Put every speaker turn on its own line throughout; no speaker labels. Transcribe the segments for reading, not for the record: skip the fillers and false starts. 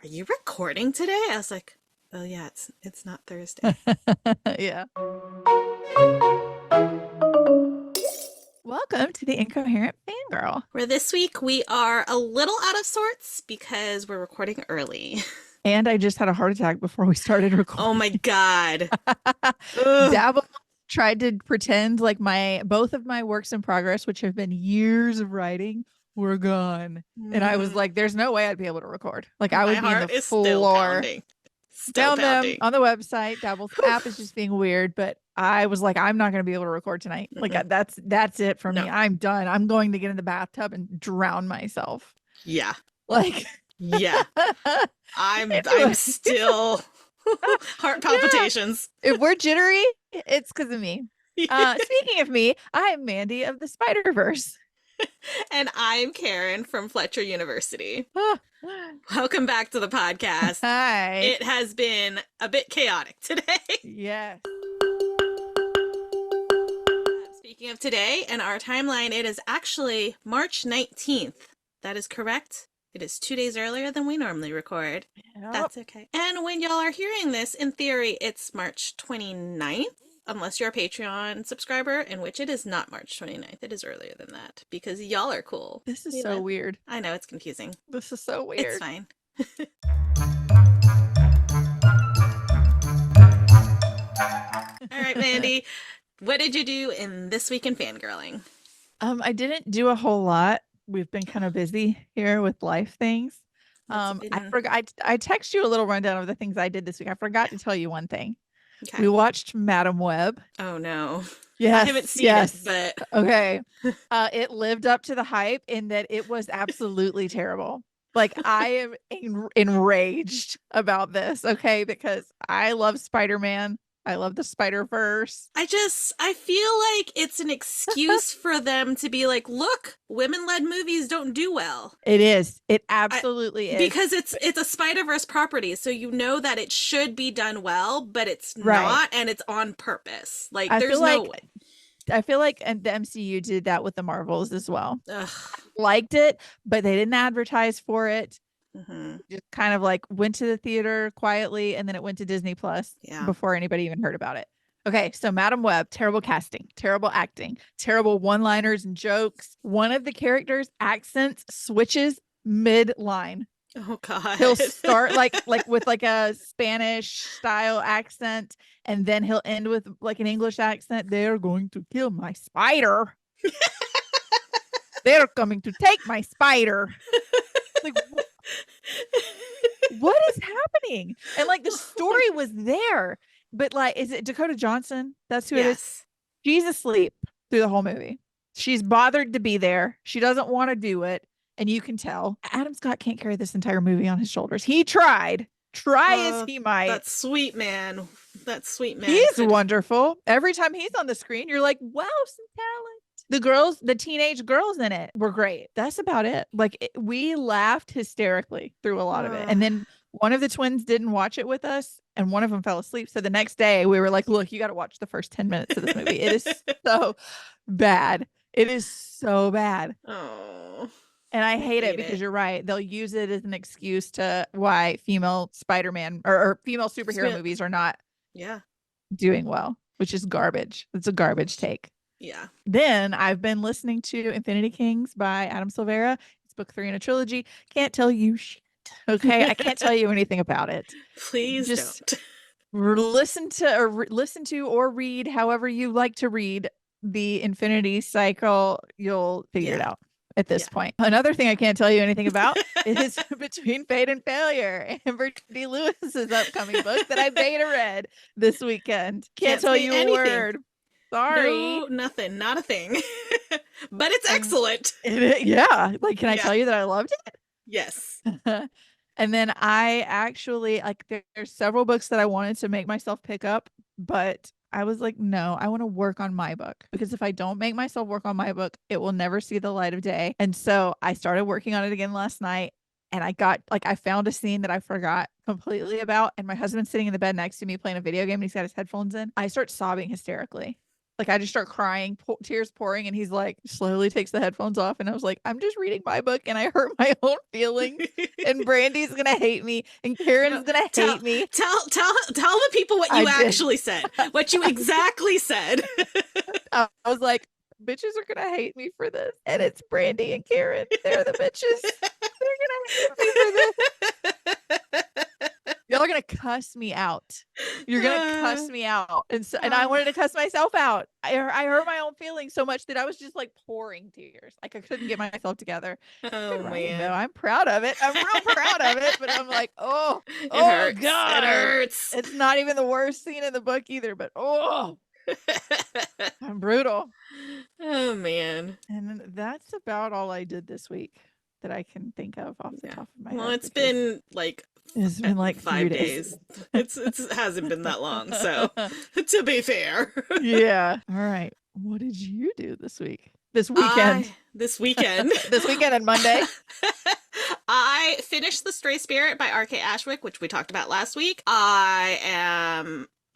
are you recording today? I was like, oh yeah, it's not Thursday.
Yeah. Welcome to the Incoherent Fangirl.
Where this week we are a little out of sorts because we're recording early.
And I just had a heart attack before we started
Oh
recording.
my God. Ugh.
Dabble tried to pretend like both of my works in progress, which have been years of writing, were gone. And I was like, there's no way I'd be able to record. Like I
My
would be in the
heart is still
floor.
pounding. Still
Found them
pounding.
on the website. Dabble's
Whew.
app is just being weird, but I was like, I'm not going to be able to record tonight. Like
Mm-mm.
that's it for
No.
me. I'm done. I'm going to get in the bathtub and drown myself.
Yeah.
Like,
Yeah. I'm
anyway,
still heart
yeah.
palpitations.
If we're jittery, it's because of me. Speaking of me, I'm Mandy of the Spider-Verse.
And I'm Karin from Fletcher University.
Ah,
Welcome back to the podcast.
hi.
It has been a bit chaotic today.
Yes.
Speaking of today and our timeline, it is actually March 19th. That is correct. It is 2 days earlier than we normally record.
Yep.
That's okay. And when y'all are hearing this, in theory, it's March 29th, unless you're a Patreon subscriber, in which it is not March 29th. It is earlier than that because y'all are cool.
This is
We
so
live.
weird.
I know it's confusing.
This is so
It's
weird.
fine. All right, Mandy. What did you do in this week in fangirling?
I didn't do a whole lot. We've been kind of busy here with life things.
What's
I
been
forgot. I text you a little rundown of the things I did this week. I forgot to tell you one thing.
okay?
We watched Madam Web.
Oh no. I haven't
Yes,
seen it,
yes.
but
Okay. It lived up to the hype in that it was absolutely terrible. Like I am enraged about this, okay? Because I love Spider-Man. I love the Spider-Verse.
I feel like it's an excuse for them to be like, look, women-led movies don't do well.
It is. It
I,
absolutely is.
because it's a Spider-Verse property, so you know that it should be done well, but it's
Right.
not, and it's on purpose. Like
I
there's
feel
no
like
way.
and the MCU did that with the Marvels as well.
Ugh.
Liked it, but they didn't advertise for it.
Hmm.
Just kind of like went to the theater quietly and then it went to Disney Plus
Yeah.
before anybody even heard about it. Okay, so Madam Web, terrible casting, terrible acting, terrible one-liners and jokes. One of the characters' accents switches mid-line.
Oh God.
He'll start like with like a Spanish style accent and then he'll end with like an English accent. They're going to kill my spider. They're coming to take my spider. Like what is happening? And like the story was there, but like, is it Dakota Johnson? That's who it is.
Yes.
She's asleep through the whole movie. She's bothered to be there. She doesn't want to do it. And you can tell Adam Scott can't carry this entire movie on his shoulders. He tried, try as
Uh,
he might.
that sweet man. That sweet man
He's
could.
wonderful. Every time he's on the screen, you're like, wow, some talent. The girls, the teenage girls in it were great. That's about it. We laughed hysterically through a lot of it.
Uh,
And then one of the twins didn't watch it with us and one of them fell asleep. So the next day we were like, look, you got to watch the first 10 minutes of this movie. It is so bad. It is so bad.
oh,
And I
I
hate it
hate
because
it.
you're right. They'll use it as an excuse to why female Spider-Man or female superhero
Smith.
movies are not
Yeah.
doing well, which is garbage. It's a garbage take.
Yeah.
Then I've been listening to Infinity Kings by Adam Silvera. It's book 3 in a trilogy. Can't tell you shit. Okay, I can't tell you anything about it.
Please
Just
don't.
listen to or read however you like to read the Infinity Cycle. You'll figure it
Yeah.
out at this
Yeah.
point. Another thing I can't tell you anything about is Between Fate and Failure, Amber D. Lewis's upcoming book that I beta read this weekend. Can't
Can't
tell
say
you a
anything.
word. Sorry.
No, nothing. Not a thing. But it's
And
excellent.
yeah, like, can I
Yeah.
tell you that I loved
Yes.
it? And then I actually like there's several books that I wanted to make myself pick up, but I was like, no, I want to work on my book because if I don't make myself work on my book, it will never see the light of day. And so I started working on it again last night and I found a scene that I forgot completely about. And my husband's sitting in the bed next to me playing a video game and he's got his headphones in. I start sobbing hysterically. like I just start crying, tears pouring, and he's like slowly takes the headphones off, and I was like, I'm just reading my book, and I hurt my own feelings, and Brandy's gonna hate me, and
No,
Karen's gonna
tell
hate me.
tell the people what
I
you
did.
actually said. What you exactly said.
I was like, bitches are gonna hate me for this, and it's Brandy and Karen. They're the bitches. They're gonna hate me for this. Y'all are gonna cuss me out. You're gonna cuss
Uh,
me out, and so, and I
uh,
wanted to cuss myself out. I hurt my own feelings so much that I was just like pouring tears. Like I couldn't get myself together.
oh
Good writing though.
man.
I'm proud of it. I'm real proud of it. But I'm like,
It
oh
hurts. It
god,
hurts.
it's not even the worst scene in the book either. But I'm brutal.
Oh man.
And that's about all I did this week that I can think of off the
Yeah.
top of my
Well,
head
it's
because
been like
it's been like 3 days.
5 days. It hasn't been that long, so to be fair.
Yeah. All right. What did you do this week? This weekend.
This weekend.
This weekend and Monday.
I finished The Stray Spirit by R.K. Ashwick, which we talked about last week. I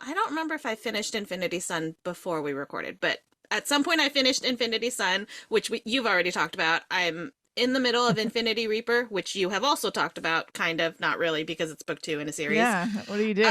don't remember if I finished Infinity Sun before we recorded, but at some point I finished Infinity Sun, which you've already talked about. I'm in the middle of Infinity Reaper, which you have also talked about, kind of, not really, because it's book 2 in a series.
Yeah. What do you do?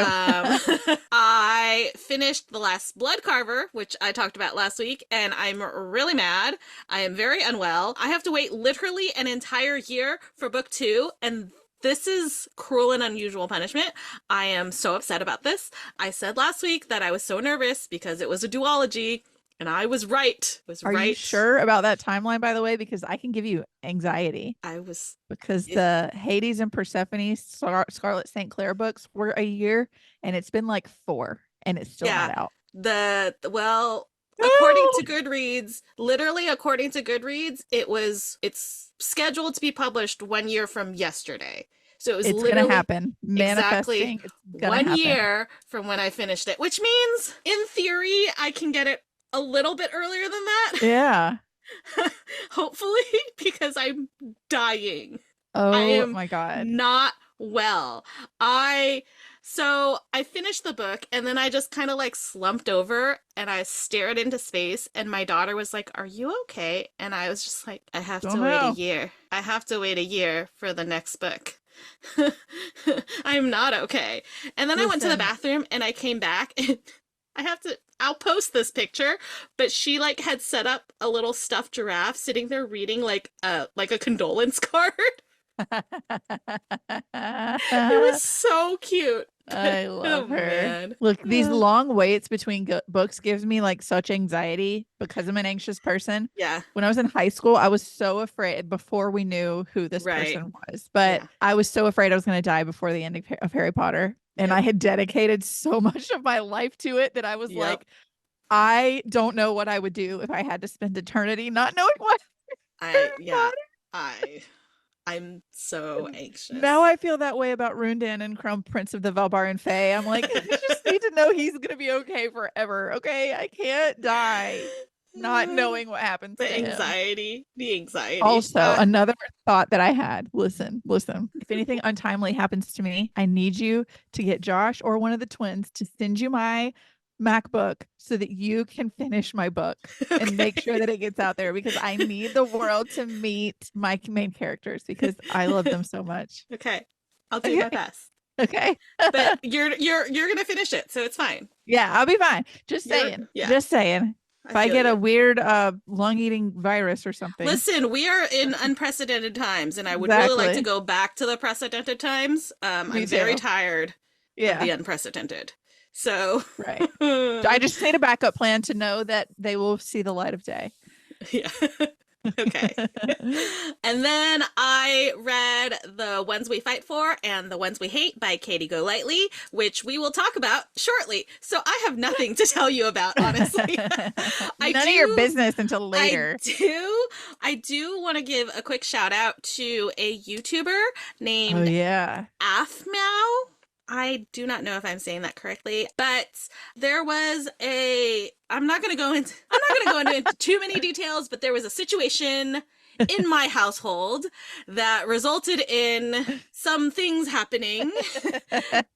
I finished The Last Blood Carver, which I talked about last week, and I'm really mad. I am very unwell. I have to wait literally an entire year for book 2, and this is cruel and unusual punishment. I am so upset about this. I said last week that I was so nervous because it was a duology, and I was right.
Are you sure about that timeline, by the way? Because I can give you anxiety.
I was.
Because the Hades and Persephone Scarlet St. Clair books were a year, and it's been like 4, and it's still not out.
According to Goodreads, literally according to Goodreads, it's scheduled to be published 1 year from yesterday. So it was
it's
literally
gonna happen. Manifesting.
Exactly
it's gonna
1
happen.
year from when I finished it, which means in theory I can get it a little bit earlier than that.
Yeah.
Hopefully, because I'm dying.
Oh
I am
my god.
not well. So I finished the book and then I just kind of like slumped over and I stared into space and my daughter was like, "Are you okay?" And I was just like, "I have to wait a year. I have to wait a year for the next book." I'm not okay. And then I went to the bathroom and I came back and I'll post this picture, but she like had set up a little stuffed giraffe sitting there reading like a condolence card. It was so cute.
I love her.
Man.
Look, these long waits between books gives me like such anxiety because I'm an anxious person.
Yeah.
When I was in high school, I was so afraid before we knew who this person was. But I was so afraid I was going to die before the ending of Harry Potter. And I had dedicated so much of my life to it that I was like, I don't know what I would do if I had to spend eternity not knowing what.
I'm so anxious.
Now I feel that way about Rundan and Crumb, Prince of the Valbarian Fae. I'm like, I just need to know he's gonna be okay forever. Okay, I can't die not knowing what happens.
The anxiety.
Also, another thought that I had. Listen. If anything untimely happens to me, I need you to get Josh or one of the twins to send you my MacBook so that you can finish my book and make sure that it gets out there because I need the world to meet my main characters because I love them so much.
Okay. I'll do my best.
Okay.
But you're gonna finish it, so it's fine.
Yeah, I'll be fine. Just saying. Just saying. If I get a weird lung-eating virus or something.
Listen, we are in unprecedented times, and I would really like to go back to the precedented times. I'm very tired of the unprecedented. So
right. I just need a backup plan to know that they will see the light of day.
Yeah. Okay. And then I read The Ones We Fight For and The Ones We Hate by Katie Golightly, which we will talk about shortly. So I have nothing to tell you about, honestly.
None of your business until later.
I do want to give a quick shout out to a YouTuber named Aphmeow. I do not know if I'm saying that correctly, but there was I'm not going to go into too many details, but there was a situation in my household that resulted in some things happening.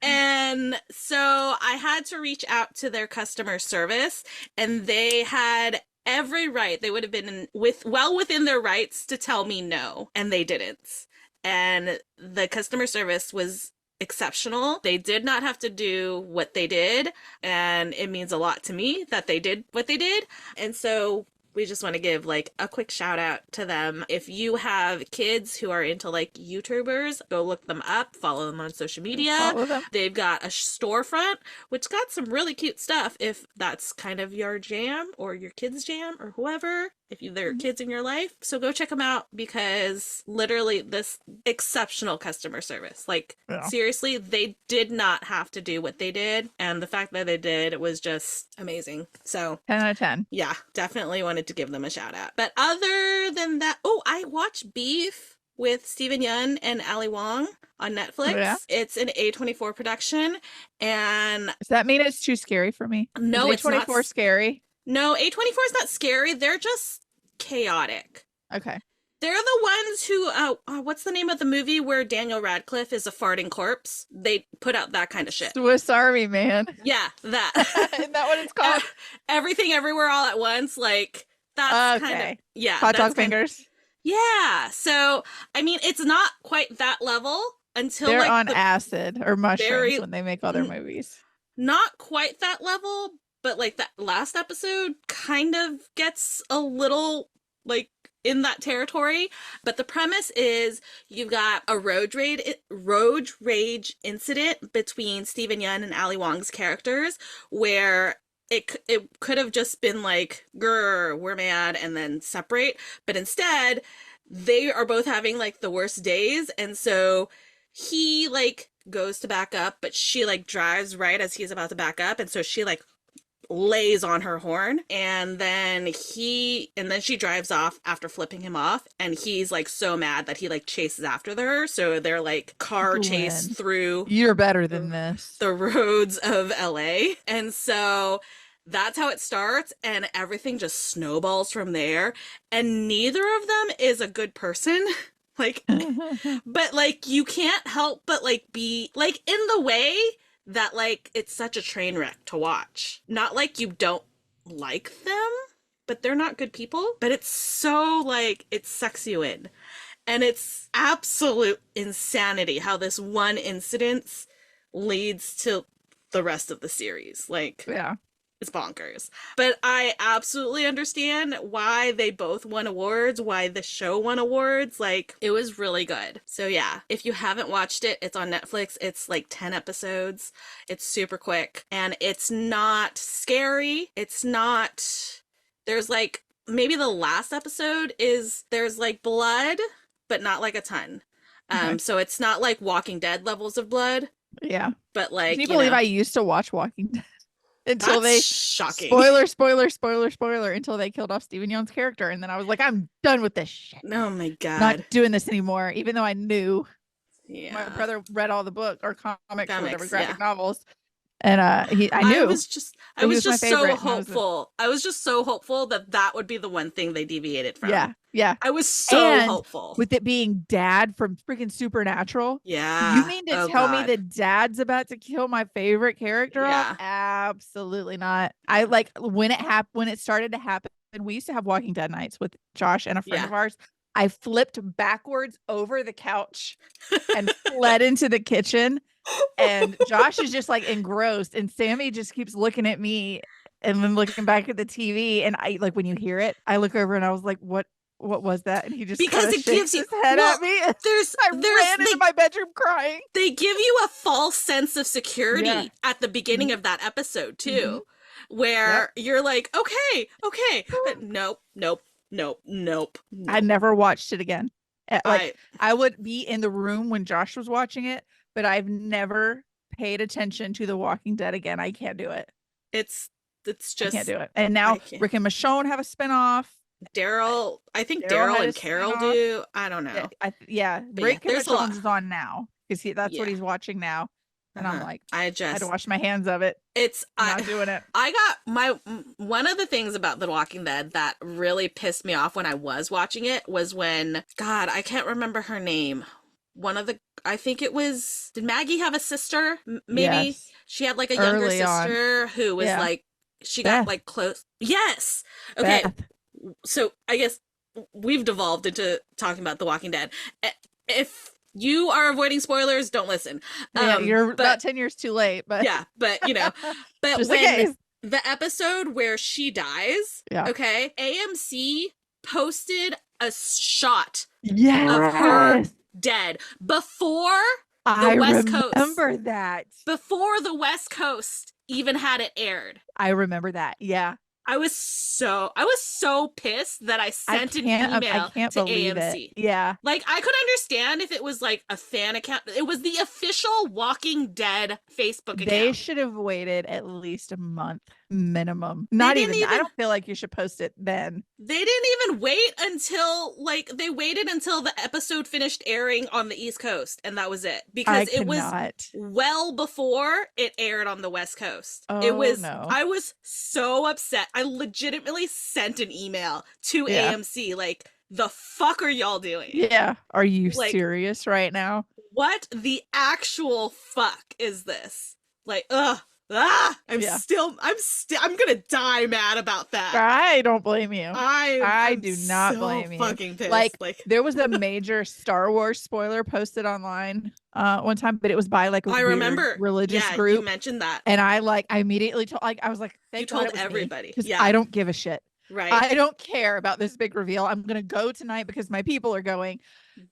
And so I had to reach out to their customer service, and they had every right. They would have been well within their rights to tell me no, and they didn't. And the customer service was exceptional. They did not have to do what they did, and it means a lot to me that they did what they did. And so we just want to give like a quick shout out to them. If you have kids who are into like YouTubers, go look them up, follow them on social media.
Follow them.
They've got a storefront which got some really cute stuff if that's kind of your jam or your kids' jam or whoever. If there are kids in your life, so go check them out, because literally this exceptional customer service. Like,
Yeah.
seriously, they did not have to do what they did, and the fact that they did was just amazing. So
10 out of 10.
yeah, definitely wanted to give them a shout out. But other than that, oh, I watched Beef with Steven Yeun and Ali Wong on Netflix.
Oh, yeah?
It's an A24 production, and
Does that mean it's too scary for me?
no,
Is
it's not.
A24 scary?
No, A24 is not scary. They're just chaotic.
Okay.
They're the ones who, what's the name of the movie where Daniel Radcliffe is a farting corpse? They put out that kind of shit.
Swiss Army Man.
Yeah, that.
Isn't that what it's called?
Everything Everywhere All at Once. Like, that's
Okay.
kind of, yeah.
Hot
that's
dog
kind
fingers.
yeah. So, I mean, it's not quite that level until
They're
like
on acid or mushrooms
very-
when they make other movies.
not quite that level, but like that last episode kind of gets a little like in that territory. But the premise is you've got a road rage incident between Steven Yeun and Ali Wong's characters, where it could have just been like, grr, we're mad, and then separate. But instead, they are both having like the worst days, and so he like goes to back up, but she like drives right as he's about to back up, and so she like lays on her horn, and then she drives off after flipping him off, and he's like so mad that he like chases after her, so they're like car chase
Glenn,
through
you're better than this.
the roads of LA. And so that's how it starts, and everything just snowballs from there, and neither of them is a good person. Like, but like you can't help but like be like in the way that like it's such a train wreck to watch. Not like you don't like them, but they're not good people. But it's so like it sucks you in. And it's absolute insanity how this one incident leads to the rest of the series. Like,
Yeah.
it's bonkers. But I absolutely understand why they both won awards, why the show won awards. Like, it was really good. So yeah, if you haven't watched it, it's on Netflix. It's like 10 episodes. It's super quick, and it's not scary. It's not, there's like, maybe the last episode is, there's like blood, but not like a ton.
Okay.
So it's not like Walking Dead levels of blood,
Yeah.
but like,
Can you believe I used to watch Walking Dead until
that's
they
shocking.
spoiler until they killed off Steven Yeun's character, and then I was like, I'm done with this shit.
Oh my God.
Not doing this anymore, even though I knew
Yeah.
my brother read all the book or comics or whatever, graphic
yeah.
novels. And I knew.
I was just
he was my
so
favorite, and
hopeful. I was just so hopeful that that would be the one thing they deviated from.
Yeah. Yeah.
I was so
And
hopeful.
with it being Dad from freaking Supernatural.
Yeah.
You mean to
Oh,
tell me
God.
that Dad's about to kill my favorite character off? Absolutely not. I like when it started to happen, we used to have Walking Dead nights with Josh and a friend
Yeah.
of ours. I flipped backwards over the couch and fled into the kitchen. And Josh is just like engrossed, and Sammy just keeps looking at me and then looking back at the TV. And I like when you hear it, I look over and I was like, what was that? And he just
Because
kinda
it gives
shakes
you
his head
well,
at me. I ran into my bedroom crying.
They give you a false sense of security
Yeah.
at the beginning
Mhm.
of that episode too, where you're like, okay, but nope.
I never watched it again. Like I would be in the room when Josh was watching it, but I've never paid attention to The Walking Dead again. I can't do it.
It's just
I can't do it. And now Rick and Michonne have a spinoff.
Daryl, I think
Daryl
Daryl
had
and
a
Carol
spin-off.
do. I don't know.
Yeah,
But
Rick and
there's a lot.
Michonne's is on now because that's what
Yeah.
he's watching now. And I'm
Uh-huh.
like,
I
I had to
just
wash my hands of it.
it's
Not doing it.
I got my one of the things about The Walking Dead that really pissed me off when I was watching it was when God, I can't remember her name. One of the I think it was did Maggie have a sister? Maybe
Yes.
she had like a younger
Early on.
sister who was
Yeah.
like she got
Beth.
like close. Yes. Okay.
Beth.
So I guess we've devolved into talking about The Walking Dead. If you are avoiding spoilers, don't listen.
Yeah, you're
But
about 10 years too late, but
yeah, but but
just in
when
case.
the episode where she dies,
Yeah.
okay, AMC posted a shot of her
Yes.
dead before the
I
West Coast,
remember that.
before the West Coast even had it aired.
I remember that. Yeah.
I was so pissed that I sent an
I
email
can't
to
believe it.
AMC.
Yeah.
Like I could understand if it was like a fan account. It was the official Walking Dead Facebook
They
account.
should have waited at least a month minimum.
They
Not
didn't
even, I
even
don't feel like you should post it then.
they didn't even wait until like they waited until the episode finished airing on the East Coast and that was it
I
because it was
cannot.
well before it aired on the West Coast. It
Oh
was
no.
I was so upset. I legitimately sent an email to
Yeah.
AMC like the fuck are y'all doing?
Yeah. Are you
Like
serious right now?
what the actual fuck is this? Like
Yeah.
I'm gonna die mad about that.
I don't blame you. I
I'm
do not
so
blame you.
fucking pissed.
Like
Like
there was a major Star Wars spoiler posted online one time, but it was by like a
I
weird
remember,
religious
yeah, you
group.
mentioned that.
And I immediately told, like, I was like,
You
thank God
told
it was me.
everybody.
Because
Yeah,
I don't give a shit.
right.
I don't care about this big reveal. I'm gonna go tonight because my people are going.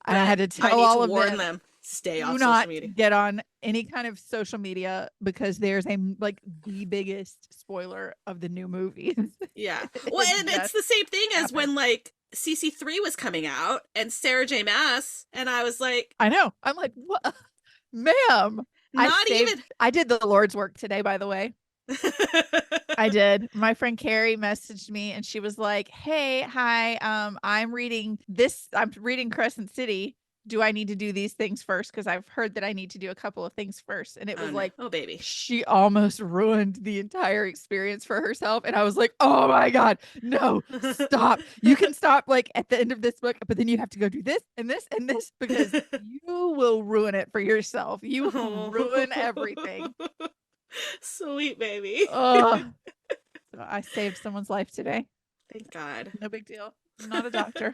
And I
But
had to
I
tell
need
all
to
of
warn
them,
them. Stay
do
off
not
social media.
get on any kind of social media because there's like the biggest spoiler of the new movies.
Yeah. Well,
It
and it's
just
the same thing as
happened.
when like CC3 was coming out and Sarah J. Maas, and I was like,
I know. I'm like, what, ma'am?
not even.
I did the Lord's work today, by the way. I did. My friend Carrie messaged me and she was like, "Hey, hi. I'm reading this. I'm reading Crescent City. Do I need to do these things first? Because I've heard that I need to do a couple of things first." And it
Oh
was
no.
like
Oh baby.
she almost ruined the entire experience for herself. And I was like, "Oh my God, no, stop. You can stop like at the end of this book, but then you have to go do this and this and this because you will ruin it for yourself. You will ruin everything."
Sweet baby.
Oh, so I saved someone's life today.
Thank God.
No big deal. I'm not a doctor.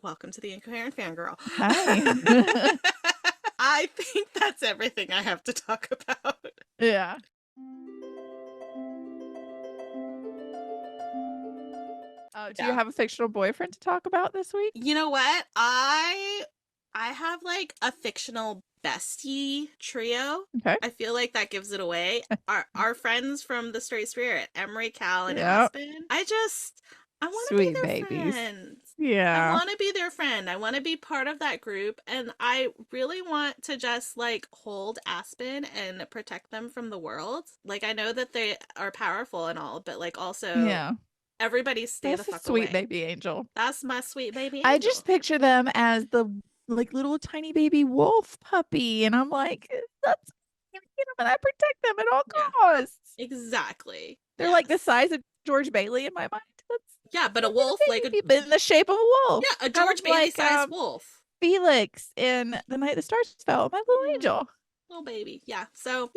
Welcome to the Incoherent Fangirl.
Hi.
I think that's everything I have to talk about.
Yeah. Do you have a fictional boyfriend to talk about this week?
You know what? I have like a fictional bestie trio.
Okay.
I feel like that gives it away. Our friends from the Straight Spirit, Emery, Cal, and
Yep.
Aspen. I want to be
Sweet
their
babies.
friends. I
Yeah.
want to be their friend. I want to be part of that group. And I really want to just like hold Aspen and protect them from the world. Like, I know that they are powerful and all, but like also
Yeah.
everybody stay
That's
the
a
fuck
sweet
away.
baby angel.
That's my sweet baby angel.
I just picture them as the like little tiny baby wolf puppy. And I'm like, that's and I protect them at all
Yeah.
costs.
Exactly.
They're like the size of George Bailey in my mind.
Yeah, but a wolf like a
in the shape of a wolf.
yeah, a George Bailey sized wolf.
Felix in The Night the Stars Fell, my little angel.
Little baby. Yeah. So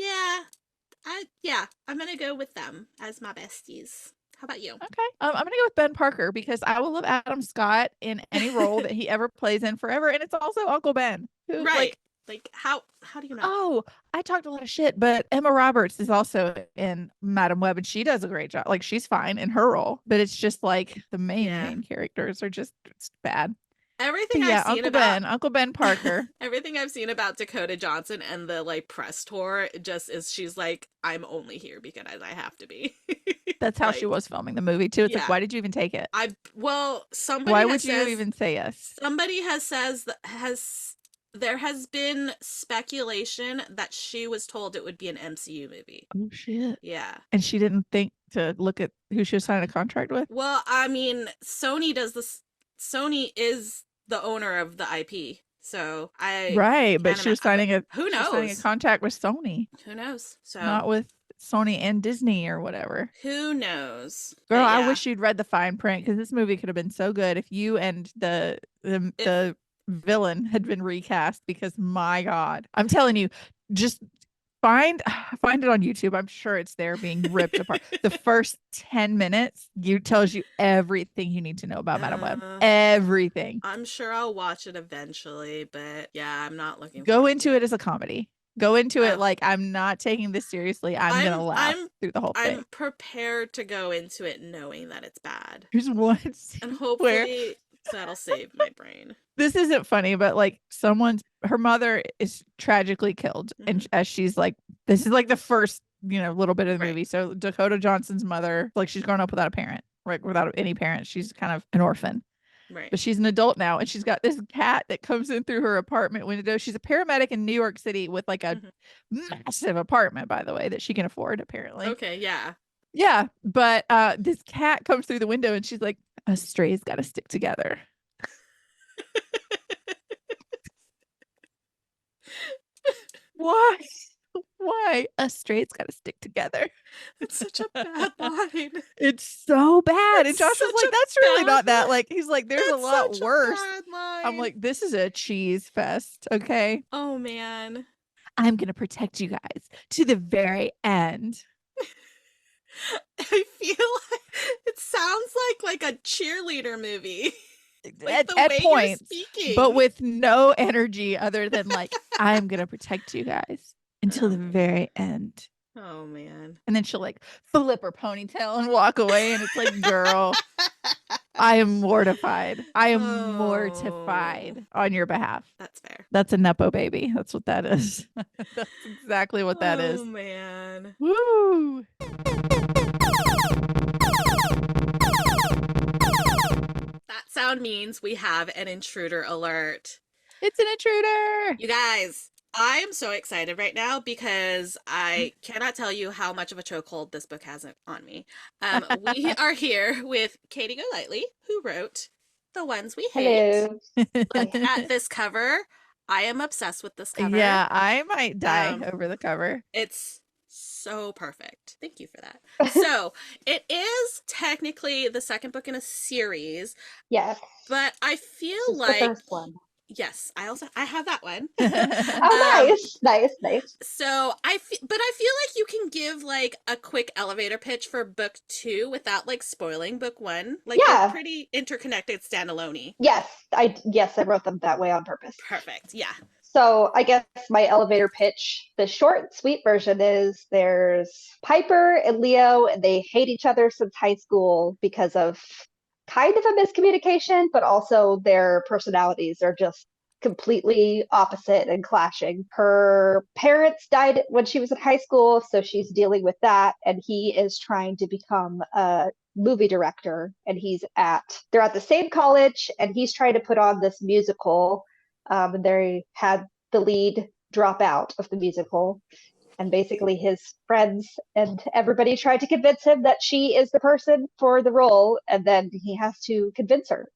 I'm gonna go with them as my besties. How about you?
Okay. I'm gonna go with Ben Parker because I will love Adam Scott in any role that he ever plays in forever. And it's also Uncle Ben. Who
Right. Like how do you know?
Oh, I talked a lot of shit, but Emma Roberts is also in Madam Web and she does a great job. Like she's fine in her role, but it's just like the main characters are just bad.
Everything
But yeah,
I've seen about
Uncle Ben Parker.
everything I've seen about Dakota Johnson and the like press tour just is she's like, I'm only here because I have to be.
That's how
like,
she was filming the movie too. It's like, why did you even take it?
Somebody
why would you even say yes?
Somebody there has been speculation that she was told it would be an MCU movie.
Oh shit.
Yeah.
And she didn't think to look at who she was signing a contract with?
Well, I mean, Sony does this. Sony is the owner of the IP. So I
Right, but
can't imagine. But who
she was signing a
knows?
contract with Sony,
Who knows? So
not with Sony and Disney or whatever.
who knows?
Girl,
But
I
yeah,
wish you'd read the fine print because this movie could have been so good if you and
if
the villain had been recast. Because my God, I'm telling you, just find find it on YouTube. I'm sure it's there being ripped apart. The first 10 minutes you tells you everything you need to know about Madam Web.
uh,
Everything.
I'm sure I'll watch it eventually, but yeah, I'm not looking
Go
forward to
into it
it.
as a comedy. Go into it
Oh,
like I'm not taking this seriously. I'm gonna
I'm
laugh
I'm
through the whole thing.
I'm preprepared to go into it knowing that it's bad.
There's one
And
scene where
hopefully that'll save my brain.
this isn't funny, but like her mother is tragically killed,
Hmm.
and as she's like, this is like the first little bit of the
Right,
movie. So Dakota Johnson's mother, like she's grown up without a parent, right? Without any parents, she's kind of an orphan.
right.
But she's an adult now, and she's got this cat that comes in through her apartment window. She's a paramedic in New York City with like a
Hmm.
massive apartment, by the way, that she can afford apparently.
Okay, yeah.
Yeah, but this cat comes through the window, and she's like, "A stray's got to stick together." Why? Why? A straight's got to stick together.
It's such a bad line.
It's so bad. And
It's
Josh was
such
like,
a
that's really
bad
not that.
line.
Like, he's like, there's a
It's
lot
such a
worse.
bad
I'm
line.
like, this is a cheese fest. Okay.
Oh man.
I'm going to protect you guys to the very end.
I feel like it sounds like a cheerleader movie. Like the
At
way you're
points, but
speaking.
with no energy other than like, I'm going to protect you guys until the
Oh man.
very end.
Oh man.
And then she'll like flip her ponytail and walk away. And it's like, girl, I am mortified. I am
Oh,
mortified on your behalf.
that's fair.
That's a Nepo baby. That's what that is. That's exactly what that
Oh
is.
man.
Woo!
That sound means we have an intruder alert.
It's an intruder.
You guys, I am so excited right now because I cannot tell you how much of a chokehold this book has on me. We are here with Katie Golightly, who wrote The Ones We Hate.
Hello.
Look
Hi.
at this cover. I am obsessed with this cover.
Yeah, I might die
Um,
over the cover.
it's so perfect. Thank you for that. So, it is technically the second book in a series,
Yes,
but I
this
feel
is the
like
first one.
yes, I have that one.
Oh,
um
nice, nice, nice.
so but I feel like you can give like a quick elevator pitch for book 2 without like spoiling book 1. Like they're
Yeah,
pretty interconnected standalone.
yes, I wrote them that way on purpose.
Perfect. Yeah.
So I guess my elevator pitch, the short and sweet version is there's Piper and Leo, and they hate each other since high school because of kind of a miscommunication, but also their personalities are just completely opposite and clashing. Her parents died when she was in high school, so she's dealing with that, and he is trying to become a movie director, and they're at the same college, and he's trying to put on this musical, and they had the lead drop out of the musical, and basically his friends and everybody tried to convince him that she is the person for the role, and then he has to convince her,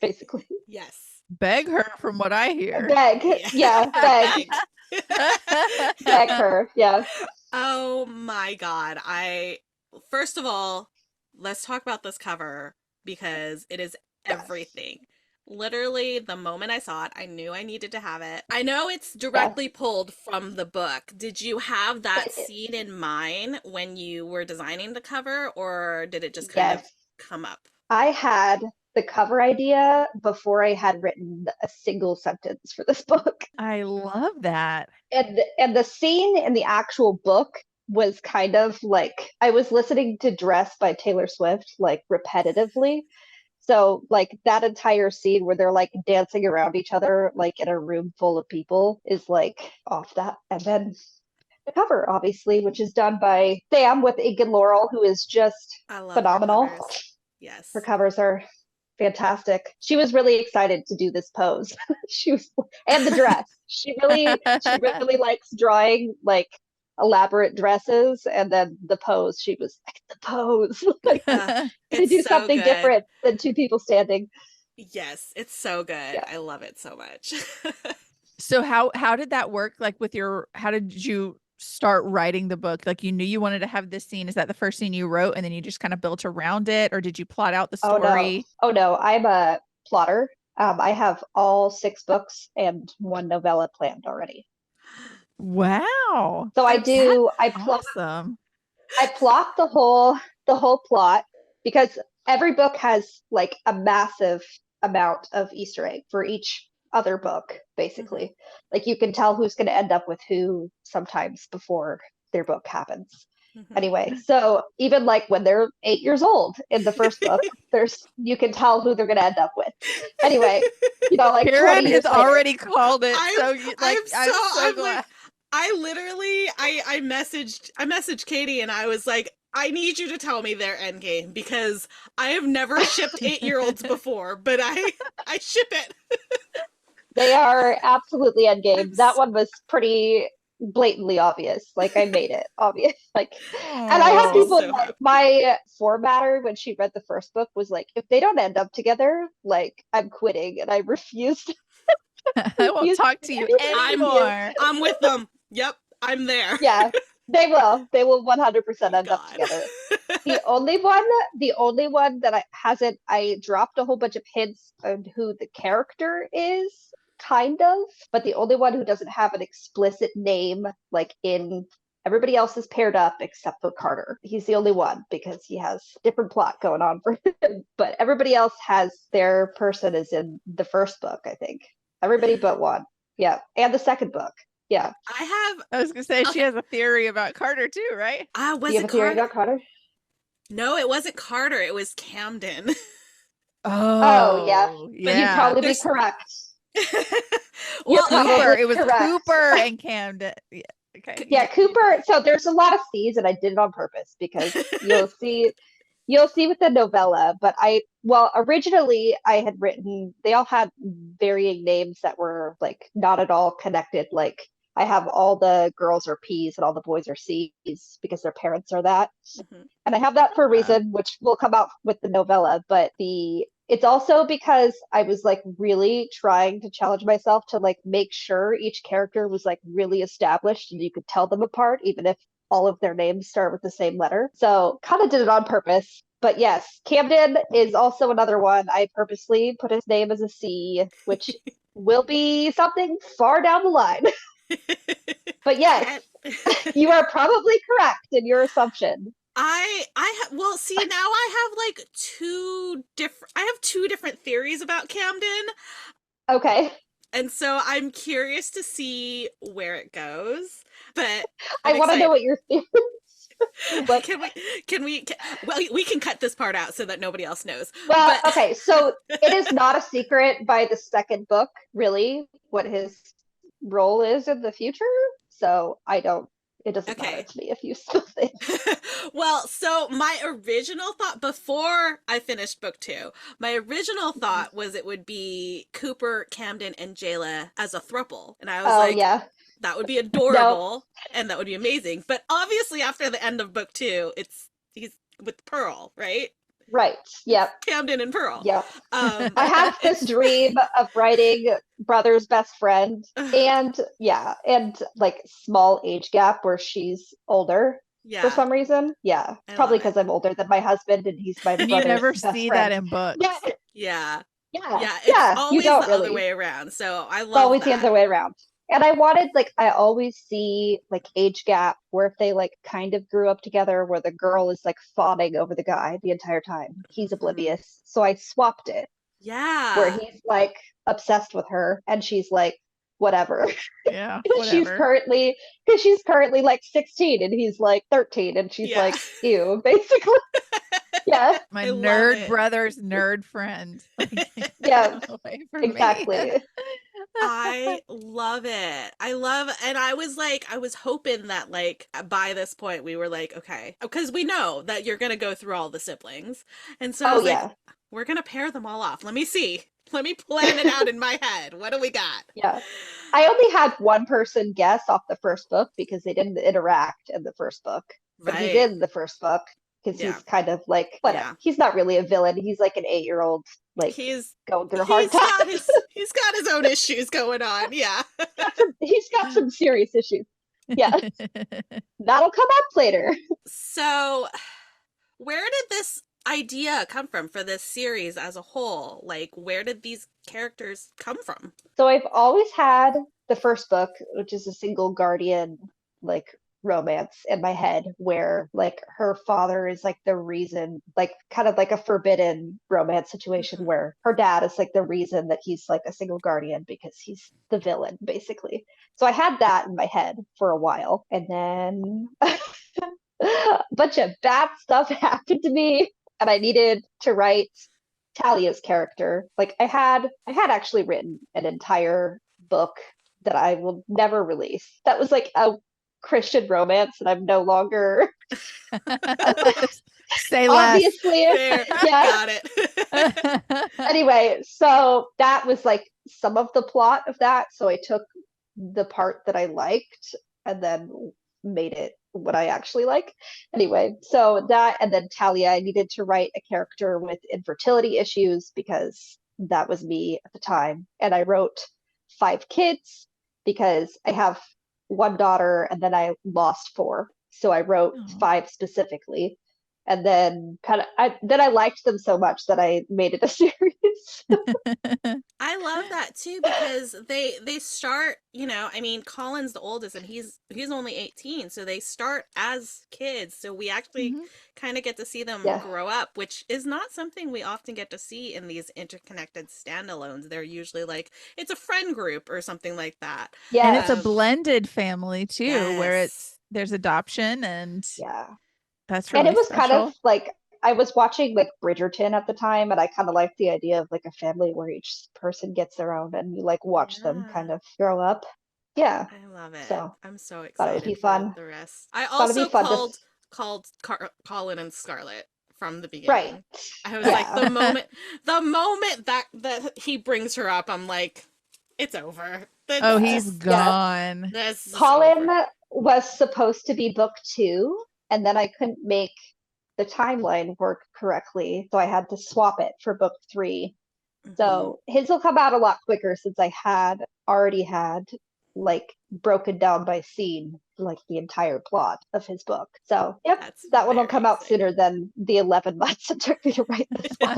basically.
Yes.
Beg her, from what I hear.
Beg,
Yeah.
yeah, beg,
Beg.
beg her, yeah.
Oh my God. First of all, let's talk about this cover because it is
Yes,
everything. Literally, the moment I saw it, I knew I needed to have it. I know it's
yes.
directly pulled from the book. Did you have that
It,
scene in mind when you were designing the cover, or did it just kind of
yes.
come up?
I had the cover idea before I had written a single sentence for this book.
I love that.
And the scene in the actual book was kind of like I was listening to Dress by Taylor Swift like repetitively. So like that entire scene where they're like dancing around each other like in a room full of people is like off that. And then the cover, obviously, which is done by Sam with Ink and Laurel, who is just
I love her
phenomenal.
covers.
Her
Yes.
covers are fantastic. She was really excited to do this pose. She was, and the dress. She really likes drawing like elaborate dresses, and then the pose. She was like the pose. Like,
Uh,
to
it's
do
so
something
good.
different than two people standing.
Yes, it's so good.
Yeah.
I love it so much.
So how did that work? Like with how did you start writing the book? Like you knew you wanted to have this scene. Is that the first scene you wrote and then you just kind of built around it, or did you plot out the
Oh no.
story?
Oh no. I'm a plotter. I have all 6 books and 1 novella planned already.
Wow.
So
That's awesome.
I plot the whole plot because every book has like a massive amount of Easter egg for each other book,
Mhm,
basically. Like you can tell who's going to end up with who sometimes before their book happens.
mhm.
Anyway, so even like when they're 8 years old in the first book, there's you can tell who they're going to end up with. Anyway, like
Karen
20
has
years later.
already called it.
I'm
So I'm so
I'm like
glad.
I literally I messaged Katie and I was like, I need you to tell me their end game because I have never shipped 8-year-olds before, but I ship it.
They are absolutely
I'm
endgame. That
s-
one was pretty blatantly obvious. Like I made it obvious. Like, and I
Makes
had
me
Oh.
people
so
like
happy.
my formatter when she read the first book was like, if they don't end up together, like I'm quitting, and I refused
I won't
refused
talk
to
to
do
you
anything with you.
anymore.
I'm with them. Yep, I'm there.
Yeah, they will. They will 100%
Thank
end up
God.
together. The only one, the only one that I dropped a whole bunch of hints on who the character is, kind of, but the only one who doesn't have an explicit name, like in everybody else is paired up except for Carter. He's the only one because he has different plot going on for him, but everybody else has their person is in the first book, I think. Everybody but one. Yeah, and the second book. Yeah.
I
I was gonna say
have
she
okay.
has a theory about Carter too, right?
Do
Was
you
it
have a theory
Carter?
about Carter?
No, it wasn't Carter. It was Camden.
Oh, yeah.
Oh,
But
You'd
yeah.
probably be
there's
correct. You're
well,
Cooper.
okay.
probably
It was
correct.
Cooper and Camden. Yeah. Okay.
Yeah, Cooper. So there's a lot of C's, and I did it on purpose because you'll see with the novella. But well, originally I had written. They all had varying names that were like not at all connected. Like I have all the girls are P's and all the boys are C's because their parents are that.
Mhm.
And I have that for a
Uh,
reason, which will come out with the novella. But it's also because I was like really trying to challenge myself to like make sure each character was like really established and you could tell them apart, even if all of their names start with the same letter. So kind of did it on purpose. But yes, Camden is also another one. I purposely put his name as a C, which will be something far down the line. But yes,
And
you are probably correct in your assumption.
well, see, now I have like I have two different theories about Camden,
Okay.
and so I'm curious to see where it goes, but
I
I'm
want to know
excited.
what your theory like.
Can well, we can cut this part out so that nobody else knows.
Well,
But
okay, so it is not a secret by the second book, really, what his role is in the future. So I don't. It doesn't matter
okay.
to me if you still think.
Well, so my original thought before I finished book two, my original thought was it would be Cooper, Camden, and Jayla as a thruple. And I was
Oh
like,
yeah,
that would be
no,
adorable and that would be amazing. But obviously after the end of book two, he's with Pearl, right?
right,
It's
yep,
Camden and Pearl.
yep. I have this
It's
dream of writing brother's best friend, and yeah, and like small age gap where she's older for
yeah,
some reason. Yeah,
I
probably
love it.
because I'm older than my husband and he's my
and you
brother's
never
best
see that
friend.
in
Yeah,
books.
Yeah.
yeah,
Yeah, it's
yeah. You
always
don't
the other
really.
way around. So I
It's
love
always the
that.
other way around. And I wanted like I always see like age gap where if they like kind of grew up together where the girl is like fawning over the guy the entire time. He's
Mhm.
oblivious. So I swapped it where
Yeah.
he's like obsessed with her and she's like whatever.
Yeah,
she's
whatever.
currently because she's currently like 16 and he's like 13 and she's
Yeah.
like ew basically. Yeah.
My
I love
nerd
it.
brother's nerd friend. Like, get
Yeah,
him away from me.
exactly.
I love it. And I was hoping that like by this point we were like, okay, because we know that you're gonna go through all the siblings. And so I
Oh
was like,
yeah.
we're gonna pair them all off. Let me see. Let me plan it out in my head. What do we got?
Yeah. I only had one person guess off the first book because they didn't interact in the first book. But he's
Right.
in the first book because
Yeah.
he's kind of like, whatever.
Yeah.
He's not really a villain. He's like an 8-year-old like
He's
going through hard times.
he's got his own issues going on. Yeah.
He's got some serious issues. Yeah, that'll come up later.
So, where did this idea come from for this series as a whole? Like, where did these characters come from?
So I've always had the first book, which is a single guardian like romance in my head, where like her father is like the reason, like kind of like a forbidden romance situation
Mhm.
where her dad is like the reason that he's like a single guardian because he's the villain, basically. So I had that in my head for a while, and then a bunch of bad stuff happened to me, and I needed to write Talia's character. Like I had actually written an entire book that I will never release. That was like a Christian romance, and I'm no longer
Say less.
obviously.
There,
Yeah.
got it.
Anyway, so that was like some of the plot of that. So I took the part that I liked and then made it what I actually like. Anyway, so that, and then Talia, I needed to write a character with infertility issues because that was me at the time. And I wrote 5 kids because I have one daughter and then I lost 4. So I wrote
Aw.
5 specifically. And then I liked them so much that I made it a series.
I love that too because they start, I mean, Colin's the oldest and he's only 18, so they start as kids. So we actually
Mhm.
kind of get to see them
Yeah.
grow up, which is not something we often get to see in these interconnected standalones. They're usually like it's a friend group or something like that.
And it's a
Yes.
blended family too, where
Yes.
there's adoption, and
Yeah.
that's
And it
really
was kind of
special.
like I was watching like Bridgerton at the time, and I kind of liked the idea of like a family where each person gets their own and you like watch them
Yeah.
kind of grow up. Yeah.
I love it.
So
I'm so
thought it would be
excited for
fun.
the rest. I
Thought it'd be
also
fun to
called Colin and Scarlett from the
right.
beginning. I was like
Yeah.
the moment that he brings her up, I'm like, it's over.
Oh,
That's
Yeah.
he's
just
Yeah.
gone.
this is
Colin
over.
was supposed to be book 2, and then I couldn't make the timeline work correctly, so I had to swap it for book 3.
Hmm.
So his will come out a lot quicker since I had already had like broken down by scene like the entire plot of his book. So yep,
That's
that one will
very
come out sooner
exciting.
than the 11 months it took me to write this one.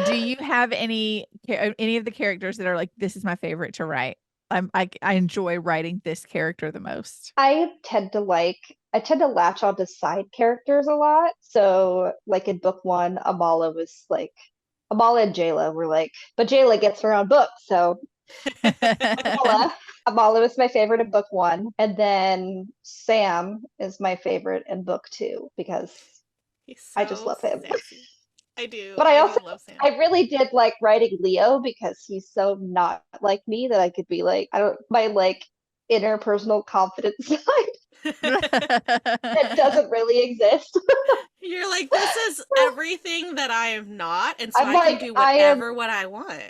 Do you have any of the characters that are like, this is my favorite to write? I enjoy writing this character the most.
I tend to latch onto side characters a lot. So like in book 1, Amala and Jayla were like, but Jayla gets her own book, so Amala. Amala was my favorite in book 1, and then Sam is my favorite in book 2 because
He's
I just
so
love him.
sassy. I do.
But I
I
also
do love Sam.
I really did like writing Leo because he's so not like me that I could be like I don't my like interpersonal confidence side that doesn't really exist.
You're like, this is everything that I am not, and so
I'm
I can
like
do
I am
what I want.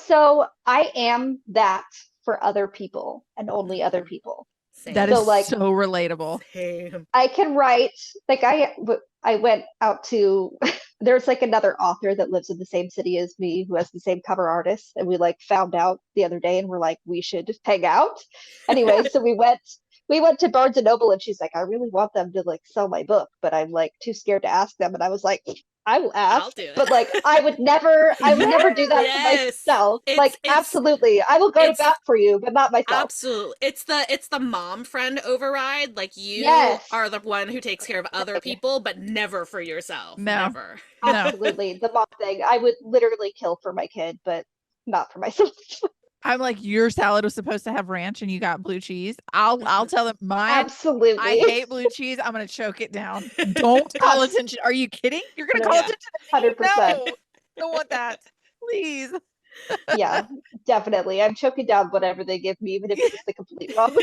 so I am that for other people and only other
Mhm.
people.
That
Same.
is
So like
so relatable.
Same.
I can write like I went out to there's like another author that lives in the same city as me who has the same cover artist, and we like found out the other day and we're like we should hang out. Anyway, so we went to Barnes and Noble, and she's like I really want them to like sell my book, but I'm like too scared to ask them, and I was like I will
I'll
ask,
do
but like
it.
I would never do that to
Yes.
myself. Like
It's
absolutely. I will go to
it's
bat for you, but not myself.
absolutely, it's the mom friend override. Like you
Yes.
are the one who takes care of other people, but never for yourself.
No,
Never.
no.
Absolutely. The mom thing. I would literally kill for my kid, but not for myself.
I'm like, your salad was supposed to have ranch and you got blue cheese. I'll tell them mine. I
Absolutely.
hate blue cheese. I'm gonna choke it down. Don't call
Abs-
attention. Are you kidding? You're gonna call
Yeah.
attention to me?
100%.
No, don't want that. Please.
Yeah, definitely. I'm choking down whatever they give me, even if it's the complete wrong.